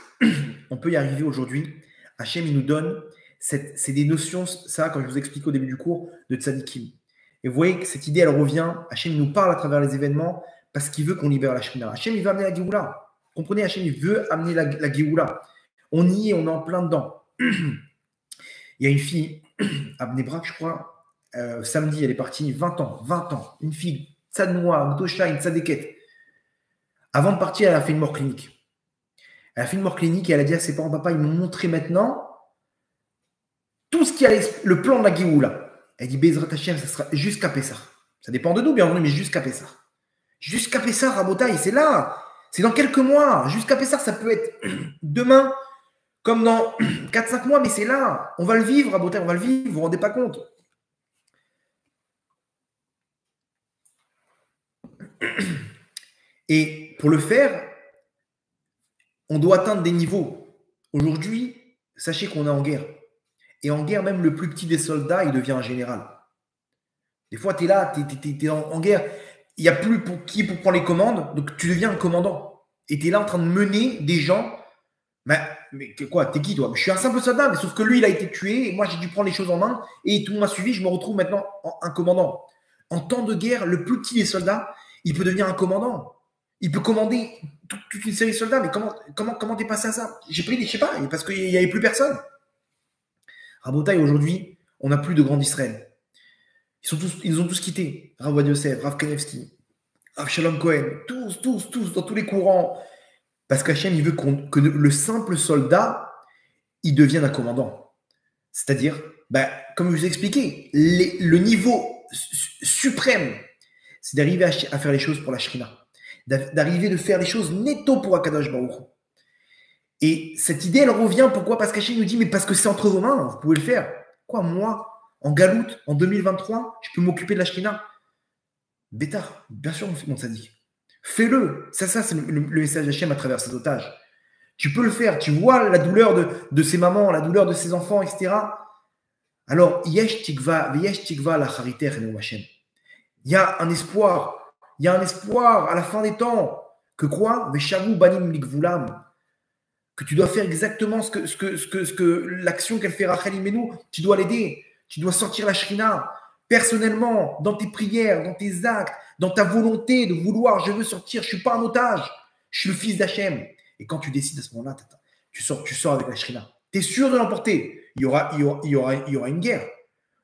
On peut y arriver aujourd'hui. Hachem, il nous donne, c'est des notions, ça, comme je vous explique au début du cours, de tzadikim. Et vous voyez que cette idée, elle revient. Hachem nous parle à travers les événements parce qu'il veut qu'on libère la Shrina. Hachem, il veut amener la Géoula. Comprenez, Hachem, il veut amener la Géoula. On y est, on est en plein dedans. Il y a une fille, à Bnebrak, je crois, samedi, elle est partie, 20 ans. Une fille, tzadnoua, mdosha, une tzadéket. Avant de partir, elle a fait une mort clinique. Elle a fait une mort clinique et elle a dit à ses parents, papa, ils m'ont montré maintenant tout ce qui allait, le plan de la Géoula. Elle dit, Bezrat Hashem, ça sera jusqu'à Pessah. Ça dépend de nous, bien entendu, mais jusqu'à Pessah. Jusqu'à Pessah, Rabotai, c'est là. C'est dans quelques mois. Jusqu'à Pessah, ça peut être demain, comme dans 4-5 mois, mais c'est là. On va le vivre, Rabotai, on va le vivre, vous ne vous rendez pas compte. Et pour le faire, on doit atteindre des niveaux. Aujourd'hui, sachez qu'on est en guerre. Et en guerre, même le plus petit des soldats, il devient un général. Des fois, tu es là, tu es en guerre. Il n'y a plus pour prendre les commandes, donc tu deviens un commandant. Et tu es là en train de mener des gens. Mais quoi, t'es qui toi? Je suis un simple soldat, mais sauf que lui, il a été tué, et moi, j'ai dû prendre les choses en main, et tout le monde m'a suivi, je me retrouve maintenant un commandant. En temps de guerre, le plus petit des soldats, il peut devenir un commandant. Il peut commander toute une série de soldats, mais comment t'es passé à ça? J'ai pris je sais pas, parce qu'il n'y avait plus personne. Rabotai, aujourd'hui, on n'a plus de grand d'Israël. Ils ont tous quitté. Rav Ovadia Yosef, Rav Kanevski, Rav Shalom Cohen, tous, dans tous les courants. Parce qu'Hachem, il veut que le simple soldat, il devienne un commandant. C'est-à-dire, comme je vous ai expliqué, le niveau suprême, c'est d'arriver à faire les choses pour la Shrina. D'arriver de faire les choses netto pour Akadosh Baruch Hu. Et cette idée, elle revient, pourquoi? Parce qu'Hachem nous dit, mais parce que c'est entre vos mains, vous pouvez le faire. Quoi, moi, en galoute, en 2023, je peux m'occuper de la Shrina? Bêtard, bien sûr, mon tzaddik. Fais-le. Ça c'est le message d'Hachem à travers ses otages. Tu peux le faire. Tu vois la douleur de ses mamans, la douleur de ses enfants, etc. Alors, yesh tikva la chariter et Hachem. Il y a un espoir. Il y a un espoir à la fin des temps. Que quoi? Veshavu banim likvulam. Que tu dois faire exactement ce que l'action qu'elle fait Rachel Imenu. Tu dois l'aider. Tu dois sortir la Shrina. Personnellement, dans tes prières, dans tes actes, dans ta volonté de vouloir, je veux sortir, je ne suis pas un otage, je suis le fils d'Hachem. Et quand tu décides à ce moment-là, tu sors avec la Shrina. Tu es sûr de l'emporter. Il y aura une guerre.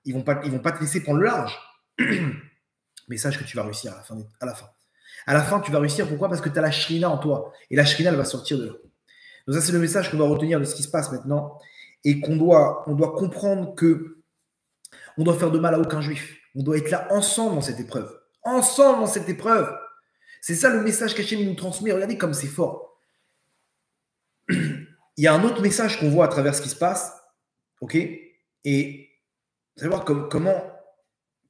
Ils ne vont pas te laisser prendre le large. Mais sache que tu vas réussir à la fin. À la fin, tu vas réussir. Pourquoi? Parce que tu as la Shrina en toi. Et la Shrina, elle va sortir de là. Donc ça, c'est le message qu'on doit retenir de ce qui se passe maintenant. Et on doit comprendre que on doit faire de mal à aucun juif. On doit être là ensemble dans cette épreuve. Ensemble dans cette épreuve. C'est ça le message qu'Hachem nous transmet. Regardez comme c'est fort. Il y a un autre message qu'on voit à travers ce qui se passe. OK? Et vous allez voir comment,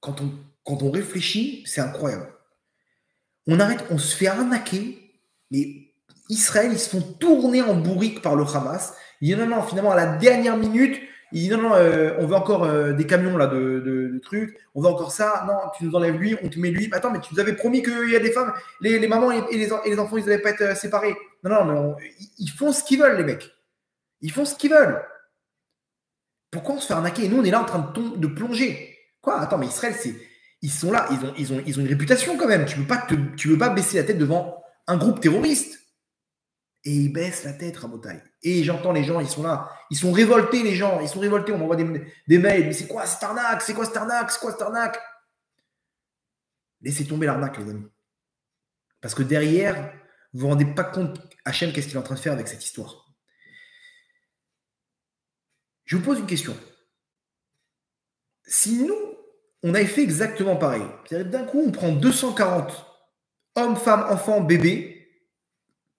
quand on réfléchit, c'est incroyable. On se fait arnaquer. Mais Israël, ils se font tourner en bourrique par le Hamas. Il dit non, finalement, à la dernière minute, il dit non, on veut encore des camions là de trucs, on veut encore ça, non, tu nous enlèves lui, on te met lui. Attends, mais tu nous avais promis qu'il y a des femmes, les mamans et les enfants, ils n'allaient pas être séparés. Non, mais ils font ce qu'ils veulent, les mecs. Ils font ce qu'ils veulent. Pourquoi on se fait arnaquer? Et nous, on est là en train de plonger. Quoi? Attends, mais Israël, ils sont là, ils ont une réputation quand même. Tu veux pas baisser la tête devant un groupe terroriste. Et ils baissent la tête, Rabotai. Et j'entends les gens, ils sont là. Ils sont révoltés, les gens. Ils sont révoltés. On m'envoie des mails. Mais c'est quoi cette arnaque? C'est quoi cette arnaque? C'est quoi cette arnaque? Laissez tomber l'arnaque, les amis. Parce que derrière, vous ne vous rendez pas compte, Hachem, qu'est-ce qu'il est en train de faire avec cette histoire. Je vous pose une question. Si nous, on avait fait exactement pareil, c'est-à-dire d'un coup, on prend 240 hommes, femmes, enfants, bébés,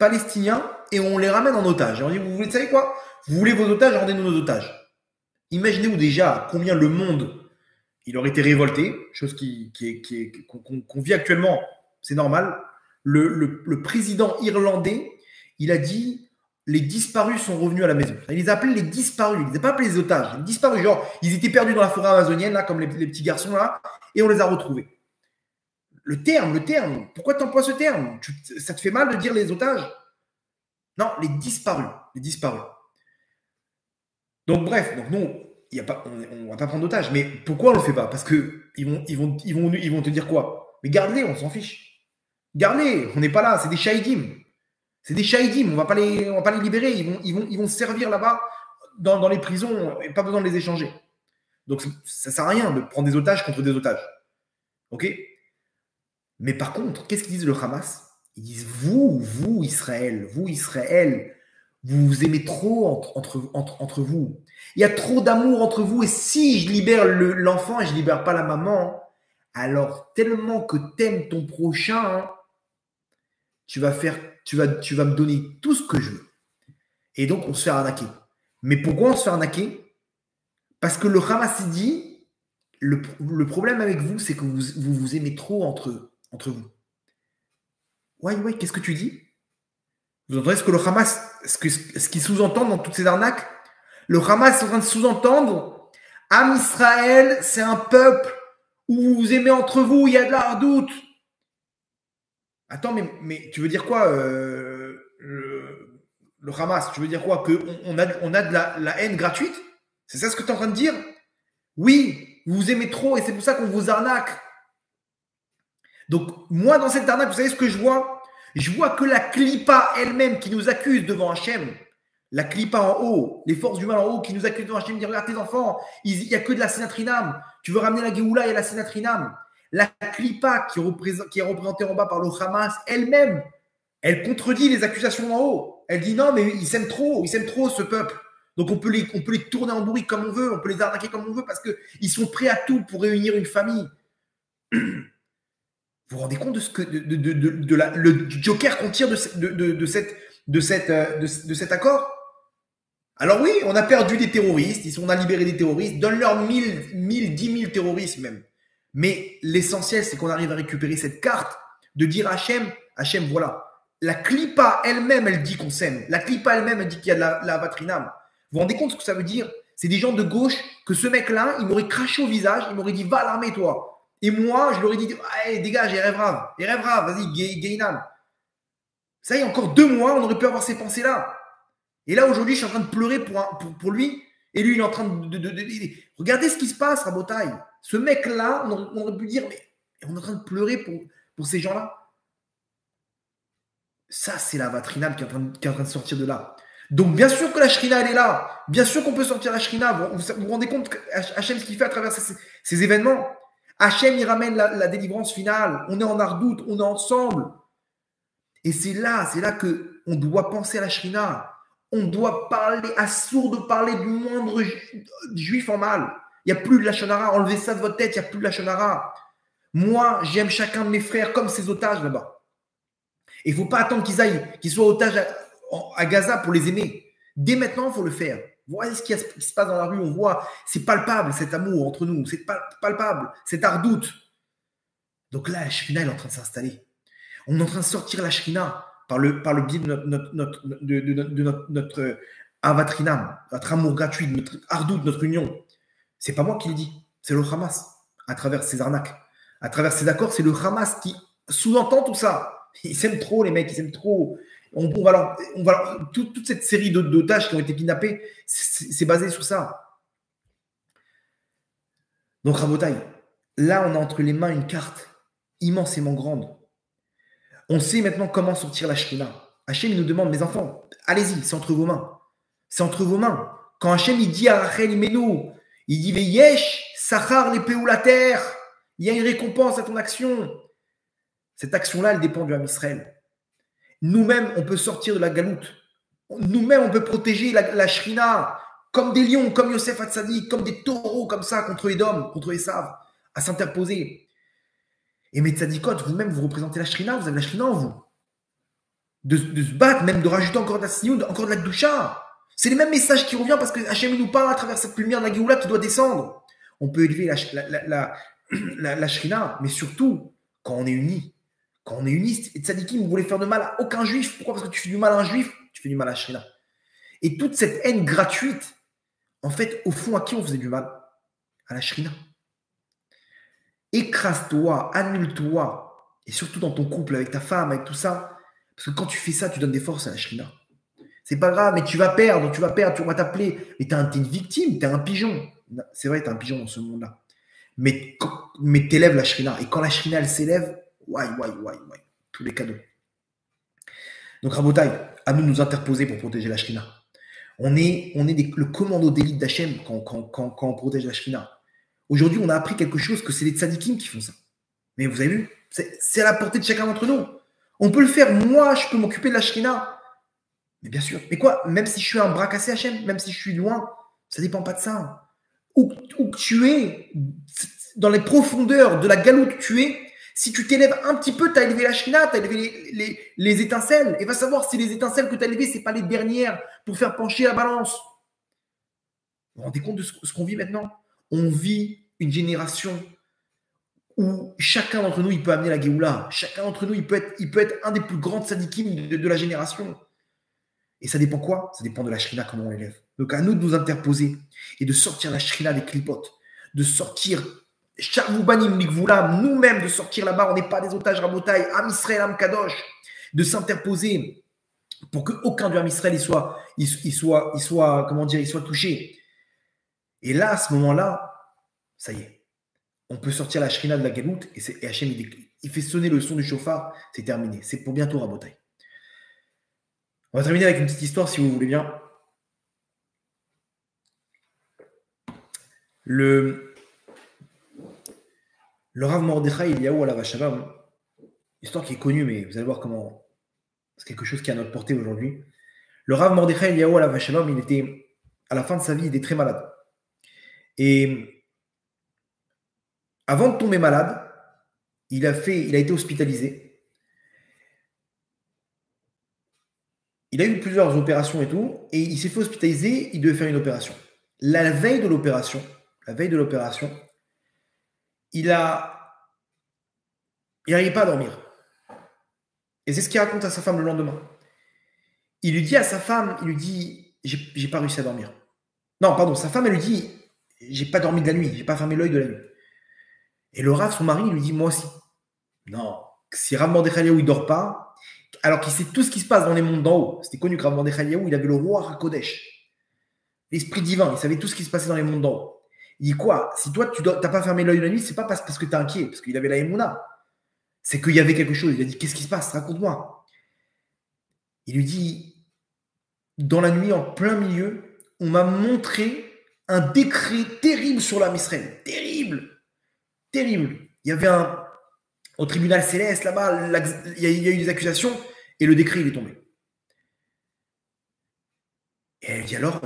palestiniens et on les ramène en otage. Et on dit, vous savez quoi? Vous voulez vos otages, rendez-nous nos otages. Imaginez-vous déjà combien le monde, il aurait été révolté, chose qu'on vit actuellement, c'est normal. Le président irlandais, il a dit, les disparus sont revenus à la maison. Il les a appelés les disparus, il les a pas appelés les otages. Les disparus, genre, ils étaient perdus dans la forêt amazonienne, là, comme les petits garçons, là, et on les a retrouvés. Le terme, pourquoi tu emploies ce terme? Ça te fait mal de dire les otages? Non, les disparus. Donc bref, donc non, on va pas prendre d'otages. Mais pourquoi on le fait pas? Parce que ils vont te dire quoi? Mais garde-les, on s'en fiche. Garde-les, on n'est pas là, c'est des shahidim. C'est des shahidim, on va pas les libérer, ils vont servir là-bas dans les prisons et pas besoin de les échanger. Donc ça sert à rien de prendre des otages contre des otages. OK? Mais par contre, qu'est-ce qu'ils disent le Hamas? Ils disent vous Israël, vous vous aimez trop entre vous. Il y a trop d'amour entre vous. Et si je libère l'enfant et je libère pas la maman, alors tellement que t'aimes ton prochain, tu vas me donner tout ce que je veux. Et donc, on se fait arnaquer. Mais pourquoi on se fait arnaquer? Parce que le Hamas dit, le problème avec vous, c'est que vous aimez trop entre vous. Ouais, qu'est-ce que tu dis? Vous entendez ce que le Hamas, ce qu'il sous-entend dans toutes ces arnaques? Le Hamas est en train de sous-entendre, Am Israël, c'est un peuple où vous vous aimez entre vous, il y a de la hardoute. Attends, mais tu veux dire quoi, le Hamas? Tu veux dire quoi? Qu'on a de la haine gratuite? C'est ça ce que tu es en train de dire? Oui, vous vous aimez trop et c'est pour ça qu'on vous arnaque. Donc, moi, dans cette arnaque, vous savez ce que je vois? Je vois que la Klippa elle-même qui nous accuse devant Hachem, la Klippa en haut, les forces du mal en haut qui nous accusent devant Hachem, dire regarde tes enfants, il n'y a que de la Sinatrinam. Tu veux ramener la Géoula et la Sinatrinam. La Klippa qui est représentée en bas par le Hamas elle-même, elle contredit les accusations en haut. Elle dit non, mais ils s'aiment trop ce peuple. Donc on peut les tourner en bourrique comme on veut, on peut les arnaquer comme on veut parce qu'ils sont prêts à tout pour réunir une famille. Vous vous rendez compte de ce que le joker qu'on tire de cet accord? Alors oui, on a perdu des terroristes, on a libéré des terroristes, donne-leur 10 000 terroristes même. Mais l'essentiel, c'est qu'on arrive à récupérer cette carte de dire à Hachem, voilà, la Klippa elle-même, elle dit qu'on s'aime. La Klippa elle-même, elle dit qu'il y a de la Vatrinam. Vous vous rendez compte ce que ça veut dire? C'est des gens de gauche que ce mec-là, il m'aurait craché au visage, il m'aurait dit va à l'armée toi. Et moi, je leur ai dit, hey, dégage, il rêve grave, vas-y, Gainam. Ça y est, encore 2 mois, on aurait pu avoir ces pensées-là. Et là, aujourd'hui, je suis en train de pleurer pour lui. Et lui, il est en train regardez ce qui se passe, Rabotaï. Ce mec-là, on aurait pu dire, mais on est en train de pleurer pour ces gens-là. Ça, c'est la Vatrinam qui est en train de sortir de là. Donc, bien sûr que la Shrina, elle est là. Bien sûr qu'on peut sortir la Shrina. Vous vous rendez compte Hachem, ce qu'il fait à travers ces événements? Hachem, il ramène la délivrance finale. On est en ardoute, on est ensemble. Et c'est là qu'on doit penser à la Shrina. On doit parler, à sourd de parler du moindre juif en mal. Il n'y a plus de la Shonara. Enlevez ça de votre tête, il n'y a plus de la Shonara. Moi, j'aime chacun de mes frères comme ces otages là-bas. Et il ne faut pas attendre qu'ils soient otages à Gaza pour les aimer. Dès maintenant, il faut le faire. Voyez ce qui se passe dans la rue, on voit, c'est palpable cet amour entre nous, c'est palpable, cette ardoute. Donc là, la Shrina est en train de s'installer. On est en train de sortir la Shrina par le biais de notre avatrinam, notre amour gratuit, notre ardoute, notre union. C'est pas moi qui le dis, c'est le Hamas, à travers ces arnaques. À travers ces accords, c'est le Hamas qui sous-entend tout ça. Ils s'aiment trop, les mecs, ils s'aiment trop. Toute cette série d'otages qui ont été kidnappés, c'est basé sur ça. Donc, Rabotaï, là, on a entre les mains une carte immensément grande. On sait maintenant comment sortir la Shrina. Hachem, il nous demande, mes enfants, allez-y, c'est entre vos mains. C'est entre vos mains. Quand Hachem, il dit à Rachel Imenu, il dit, Veyesh, Sachar, les la terre, il y a une récompense à ton action. Cette action-là, elle dépend du Ham Israël. Nous-mêmes, on peut sortir de la galoute. Nous-mêmes, on peut protéger la Shrina comme des lions, comme Yosef Hatzadik, comme des taureaux comme ça contre Edom, contre Esav, à s'interposer. Et mes tzadikot, vous-même, vous représentez la Shrina, vous avez la Shrina en vous. de se battre, même de rajouter encore de la snioud, encore de la doucha. C'est les mêmes messages qui reviennent parce que Hachem nous parle à travers cette lumière de la Géoula qui doit descendre. On peut élever la Shrina, mais surtout quand on est unis. Quand on est unis, et Tzadikim, vous voulez faire de mal à aucun juif. Pourquoi? Parce que tu fais du mal à un juif, tu fais du mal à la Shrina. Et toute cette haine gratuite, en fait, au fond, à qui on faisait du mal? À la Shrina. Écrase-toi, annule-toi, et surtout dans ton couple, avec ta femme, avec tout ça, parce que quand tu fais ça, tu donnes des forces à la Shrina. C'est pas grave, mais tu vas perdre, on va t'appeler. Mais t'es une victime, t'es un pigeon. C'est vrai, t'es un pigeon dans ce monde-là. Mais t'élèves la Shrina. Et quand la Shrina, elle s'élève, ouais, tous les cadeaux. Donc, Rabotai, à nous de nous interposer pour protéger la Shrina. On est le commando d'élite d'Hachem quand on protège la Shrina. Aujourd'hui, on a appris quelque chose que c'est les tzadikim qui font ça. Mais vous avez vu, c'est à la portée de chacun d'entre nous. On peut le faire. Moi, je peux m'occuper de la Shrina. Mais bien sûr. Mais quoi, même si je suis un bras cassé Hachem, même si je suis loin, ça ne dépend pas de ça. Où que tu es, dans les profondeurs de la galoute que tu es, si tu t'élèves un petit peu, tu as élevé la Shrina, tu as élevé les étincelles. Et va savoir si les étincelles que tu as élevées, ce n'est pas les dernières pour faire pencher la balance. Vous vous rendez compte de ce qu'on vit maintenant? On vit une génération où chacun d'entre nous, il peut amener la Géoula. Chacun d'entre nous, il peut être un des plus grands tzadikim de la génération. Et ça dépend quoi? Ça dépend de la Shrina, comment on l'élève. Donc à nous de nous interposer et de sortir la Shrina des clipotes, de sortir Shavoubanim Nikvoulam, nous-mêmes de sortir là-bas, on n'est pas des otages Rabotai, Am Israël, Am Kadosh, de s'interposer pour qu'aucun du Am Israël il soit touché. Et là, à ce moment-là, ça y est, on peut sortir la Shrina de la galoute et Hachem, il fait sonner le son du chauffard, c'est terminé. C'est pour bientôt Rabotai. On va terminer avec une petite histoire, si vous voulez bien. Le Rav Mordechai Eliyahu Alav Hashalom, histoire qui est connue, mais vous allez voir comment c'est quelque chose qui est à notre portée aujourd'hui. Le Rav Mordechai Eliyahu Alav Hashalom, il était, à la fin de sa vie, il était très malade. Et avant de tomber malade, il a été hospitalisé. Il a eu plusieurs opérations et tout, et il s'est fait hospitaliser, il devait faire une opération. La veille de l'opération, il n'arrivait pas à dormir. Et c'est ce qu'il raconte à sa femme le lendemain. Il lui dit à sa femme, j'ai pas réussi à dormir. Non, pardon, sa femme, elle lui dit, j'ai pas dormi de la nuit, j'ai pas fermé l'œil de la nuit. Et le Rav, son mari, il lui dit, moi aussi. Non, si Rav Mordechai Eliyahu, il dort pas, alors qu'il sait tout ce qui se passe dans les mondes d'en haut. C'était connu que Rav Mordechai Eliyahu, il avait le roi HaKodesh, l'esprit divin, il savait tout ce qui se passait dans les mondes d'en haut. Il dit quoi? Si toi, tu n'as pas fermé l'œil de la nuit, c'est pas parce que tu es inquiet, parce qu'il avait la Emouna. C'est qu'il y avait quelque chose. Il a dit, qu'est-ce qui se passe? Raconte-moi. Il lui dit, dans la nuit, en plein milieu, on m'a montré un décret terrible sur l'âme Israël. Terrible. Terrible. Il y avait au tribunal céleste, là-bas, il y a eu des accusations, et le décret, il est tombé. Et elle dit alors,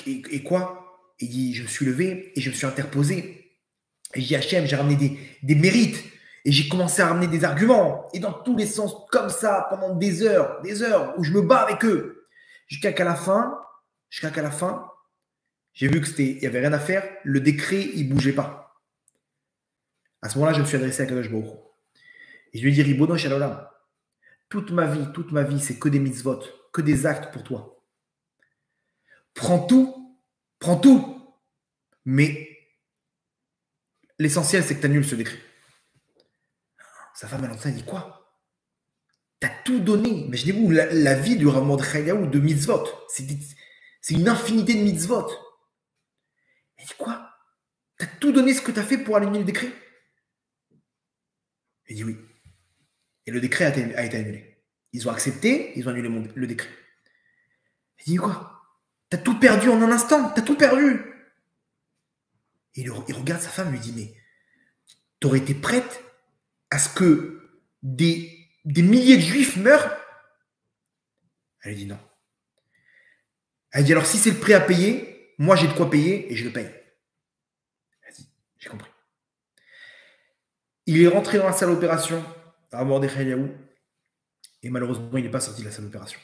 et quoi? Il dit, je me suis levé et je me suis interposé. Et j'ai dit, Hachem, j'ai ramené des mérites. Et j'ai commencé à ramener des arguments. Et dans tous les sens, comme ça, pendant des heures, où je me bats avec eux. Jusqu'à la fin, j'ai vu qu'il n'y avait rien à faire. Le décret, il ne bougeait pas. À ce moment-là, je me suis adressé à Kadosh Baruch Hu. Et je lui ai dit, Ribono Shalom, toute ma vie, c'est que des mitzvot, que des actes pour toi. Prends tout, mais l'essentiel, c'est que tu annules ce décret. Sa femme, elle dit quoi? T'as tout donné. Imaginez-vous la vie du Rav Mordechai Eliyahu de mitzvot. C'est une infinité de mitzvot. Elle dit quoi? T'as tout donné ce que t'as fait pour annuler le décret? Il dit oui. Et le décret a été annulé. Ils ont accepté, ils ont annulé le décret. Il dit quoi? T'as tout perdu en un instant. T'as tout perdu. Et il regarde sa femme et lui dit, mais t'aurais été prête à ce que des milliers de juifs meurent? Elle dit non. Elle dit alors si c'est le prix à payer, moi j'ai de quoi payer et je le paye. Elle dit, j'ai compris. Il est rentré dans la salle d'opération à Mordechai Eliyahu Et malheureusement, il n'est pas sorti de la salle d'opération.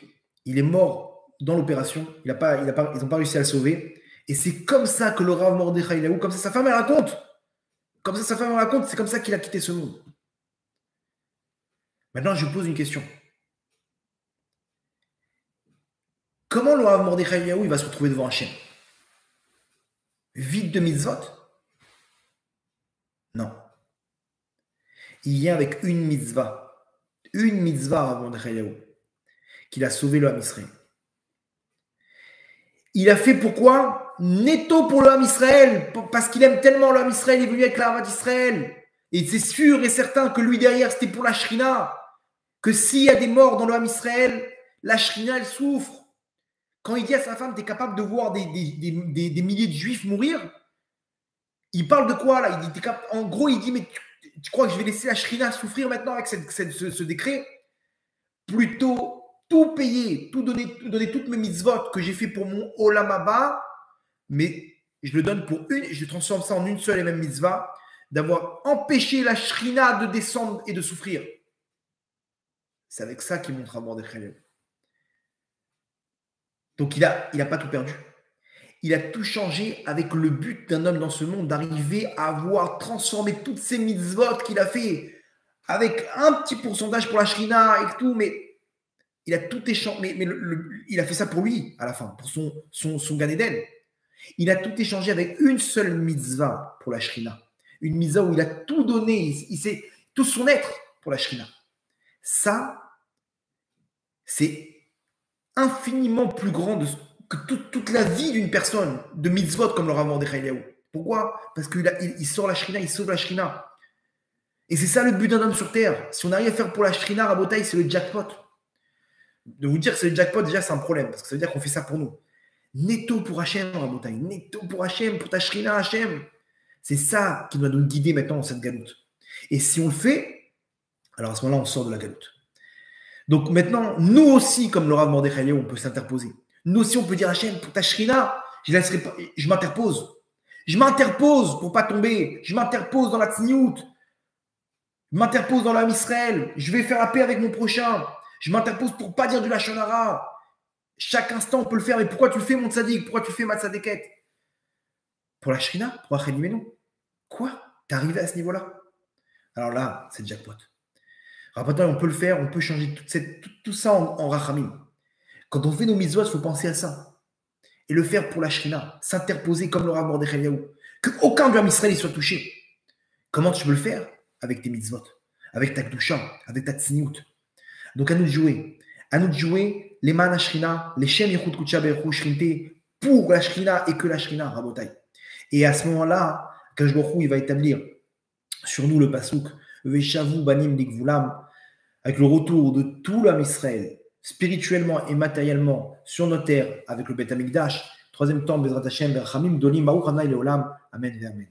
Il est mort dans l'opération. Ils n'ont pas réussi à le sauver. Et c'est comme ça que le Rav Mordechai Eliaou, comme ça sa femme elle raconte. Comme ça sa femme elle raconte, c'est comme ça qu'il a quitté ce monde. Maintenant, je pose une question. Comment le Rav Mordechai Eliaou il va se retrouver devant Hachem? Vide de mitzvot? Non. Il vient avec une mitzvah. Une mitzvah, Rav Mordechai Eliaou, qu'il a sauvé le Ham Israël. Il a fait pourquoi? Netto pour le Ham Israël, parce qu'il aime tellement le Ham Israël, il est venu avec la Havat Israël. Et c'est sûr et certain que lui derrière, c'était pour la Shrina. Que s'il y a des morts dans le Ham Israël, la Shrina, elle souffre. Quand il dit à sa femme, tu es capable de voir des milliers de juifs mourir, il parle de quoi là? En gros, il dit, mais tu crois que je vais laisser la Shrina souffrir maintenant avec ce décret? Plutôt tout payer, tout donner toutes mes mitzvot que j'ai fait pour mon Olam Haba, mais je le donne je transforme ça en une seule et même mitzvah, d'avoir empêché la Shrina de descendre et de souffrir. C'est avec ça qu'il montre à Mordechai Eliaou. Donc il a pas tout perdu. Il a tout changé avec le but d'un homme dans ce monde d'arriver à avoir transformé toutes ces mitzvot qu'il a fait avec un petit pourcentage pour la Shrina et tout, mais il a tout échangé. Mais il a fait ça pour lui à la fin, pour son Gan Eden. Il a tout échangé avec une seule mitzvah pour la Shrina. Une mitzvah où il a tout donné, il sait tout son être pour la Shrina. Ça, c'est infiniment plus grand que toute la vie d'une personne de mitzvot comme le Rav Mordechai Eliaou. Pourquoi? Parce qu'il sort la Shrina, il sauve la Shrina. Et c'est ça le but d'un homme sur terre. Si on arrive à faire pour la Shrina, Rabotai, c'est le jackpot. De vous dire que c'est le jackpot, déjà, c'est un problème, parce que ça veut dire qu'on fait ça pour nous. Netto pour Hachem, Rabotai. Netto pour Hachem, pour ta Shrina, Hachem. C'est ça qui doit nous guider maintenant dans cette galoute. Et si on le fait, alors à ce moment-là, on sort de la galoute. Donc maintenant, nous aussi, comme le Rav Mordechai Eliaou, on peut s'interposer. Nous aussi, on peut dire Hachem, pour ta Shrina, je m'interpose. Je m'interpose pour ne pas tomber. Je m'interpose dans la Tzniout. Je m'interpose dans l'Am Israël. Je vais faire la paix avec mon prochain. Je m'interpose pour ne pas dire du Lachon Hara. Chaque instant, on peut le faire. Mais pourquoi tu le fais, mon tzaddik? Pourquoi tu fais ma tzadékette? Pour la Shrina? Pour Achel Imenu? Quoi? T'es arrivé à ce niveau-là? Alors là, c'est le jackpot. Rappelez-toi, on peut le faire, on peut changer tout ça en rachamim. Quand on fait nos mitzvot, il faut penser à ça. Et le faire pour la Shrina. S'interposer comme le Rav Mordechai Eliaou. Qu'aucun du Ham Israël soit touché. Comment tu peux le faire? Avec tes mitzvot. Avec ta Kedusha. Avec ta Tzniout. Donc à nous de jouer. À nous de jouer les man Shrina, les Shem Yechut Kutsha Be'echu Shrinte pour la Shrina et que la Shrina, Rabotai. Et à ce moment-là, Kadosh Baruch Hu, il va établir sur nous le pasuk Veshavu Banim Likvulam, avec le retour de tout l'Am Israël, spirituellement et matériellement, sur nos terres, avec le Beth Amikdash. Troisième temps, Bezrat Hashem, Berachamim, Dolim, Baruch Hanai Leolam. Amen et Amen.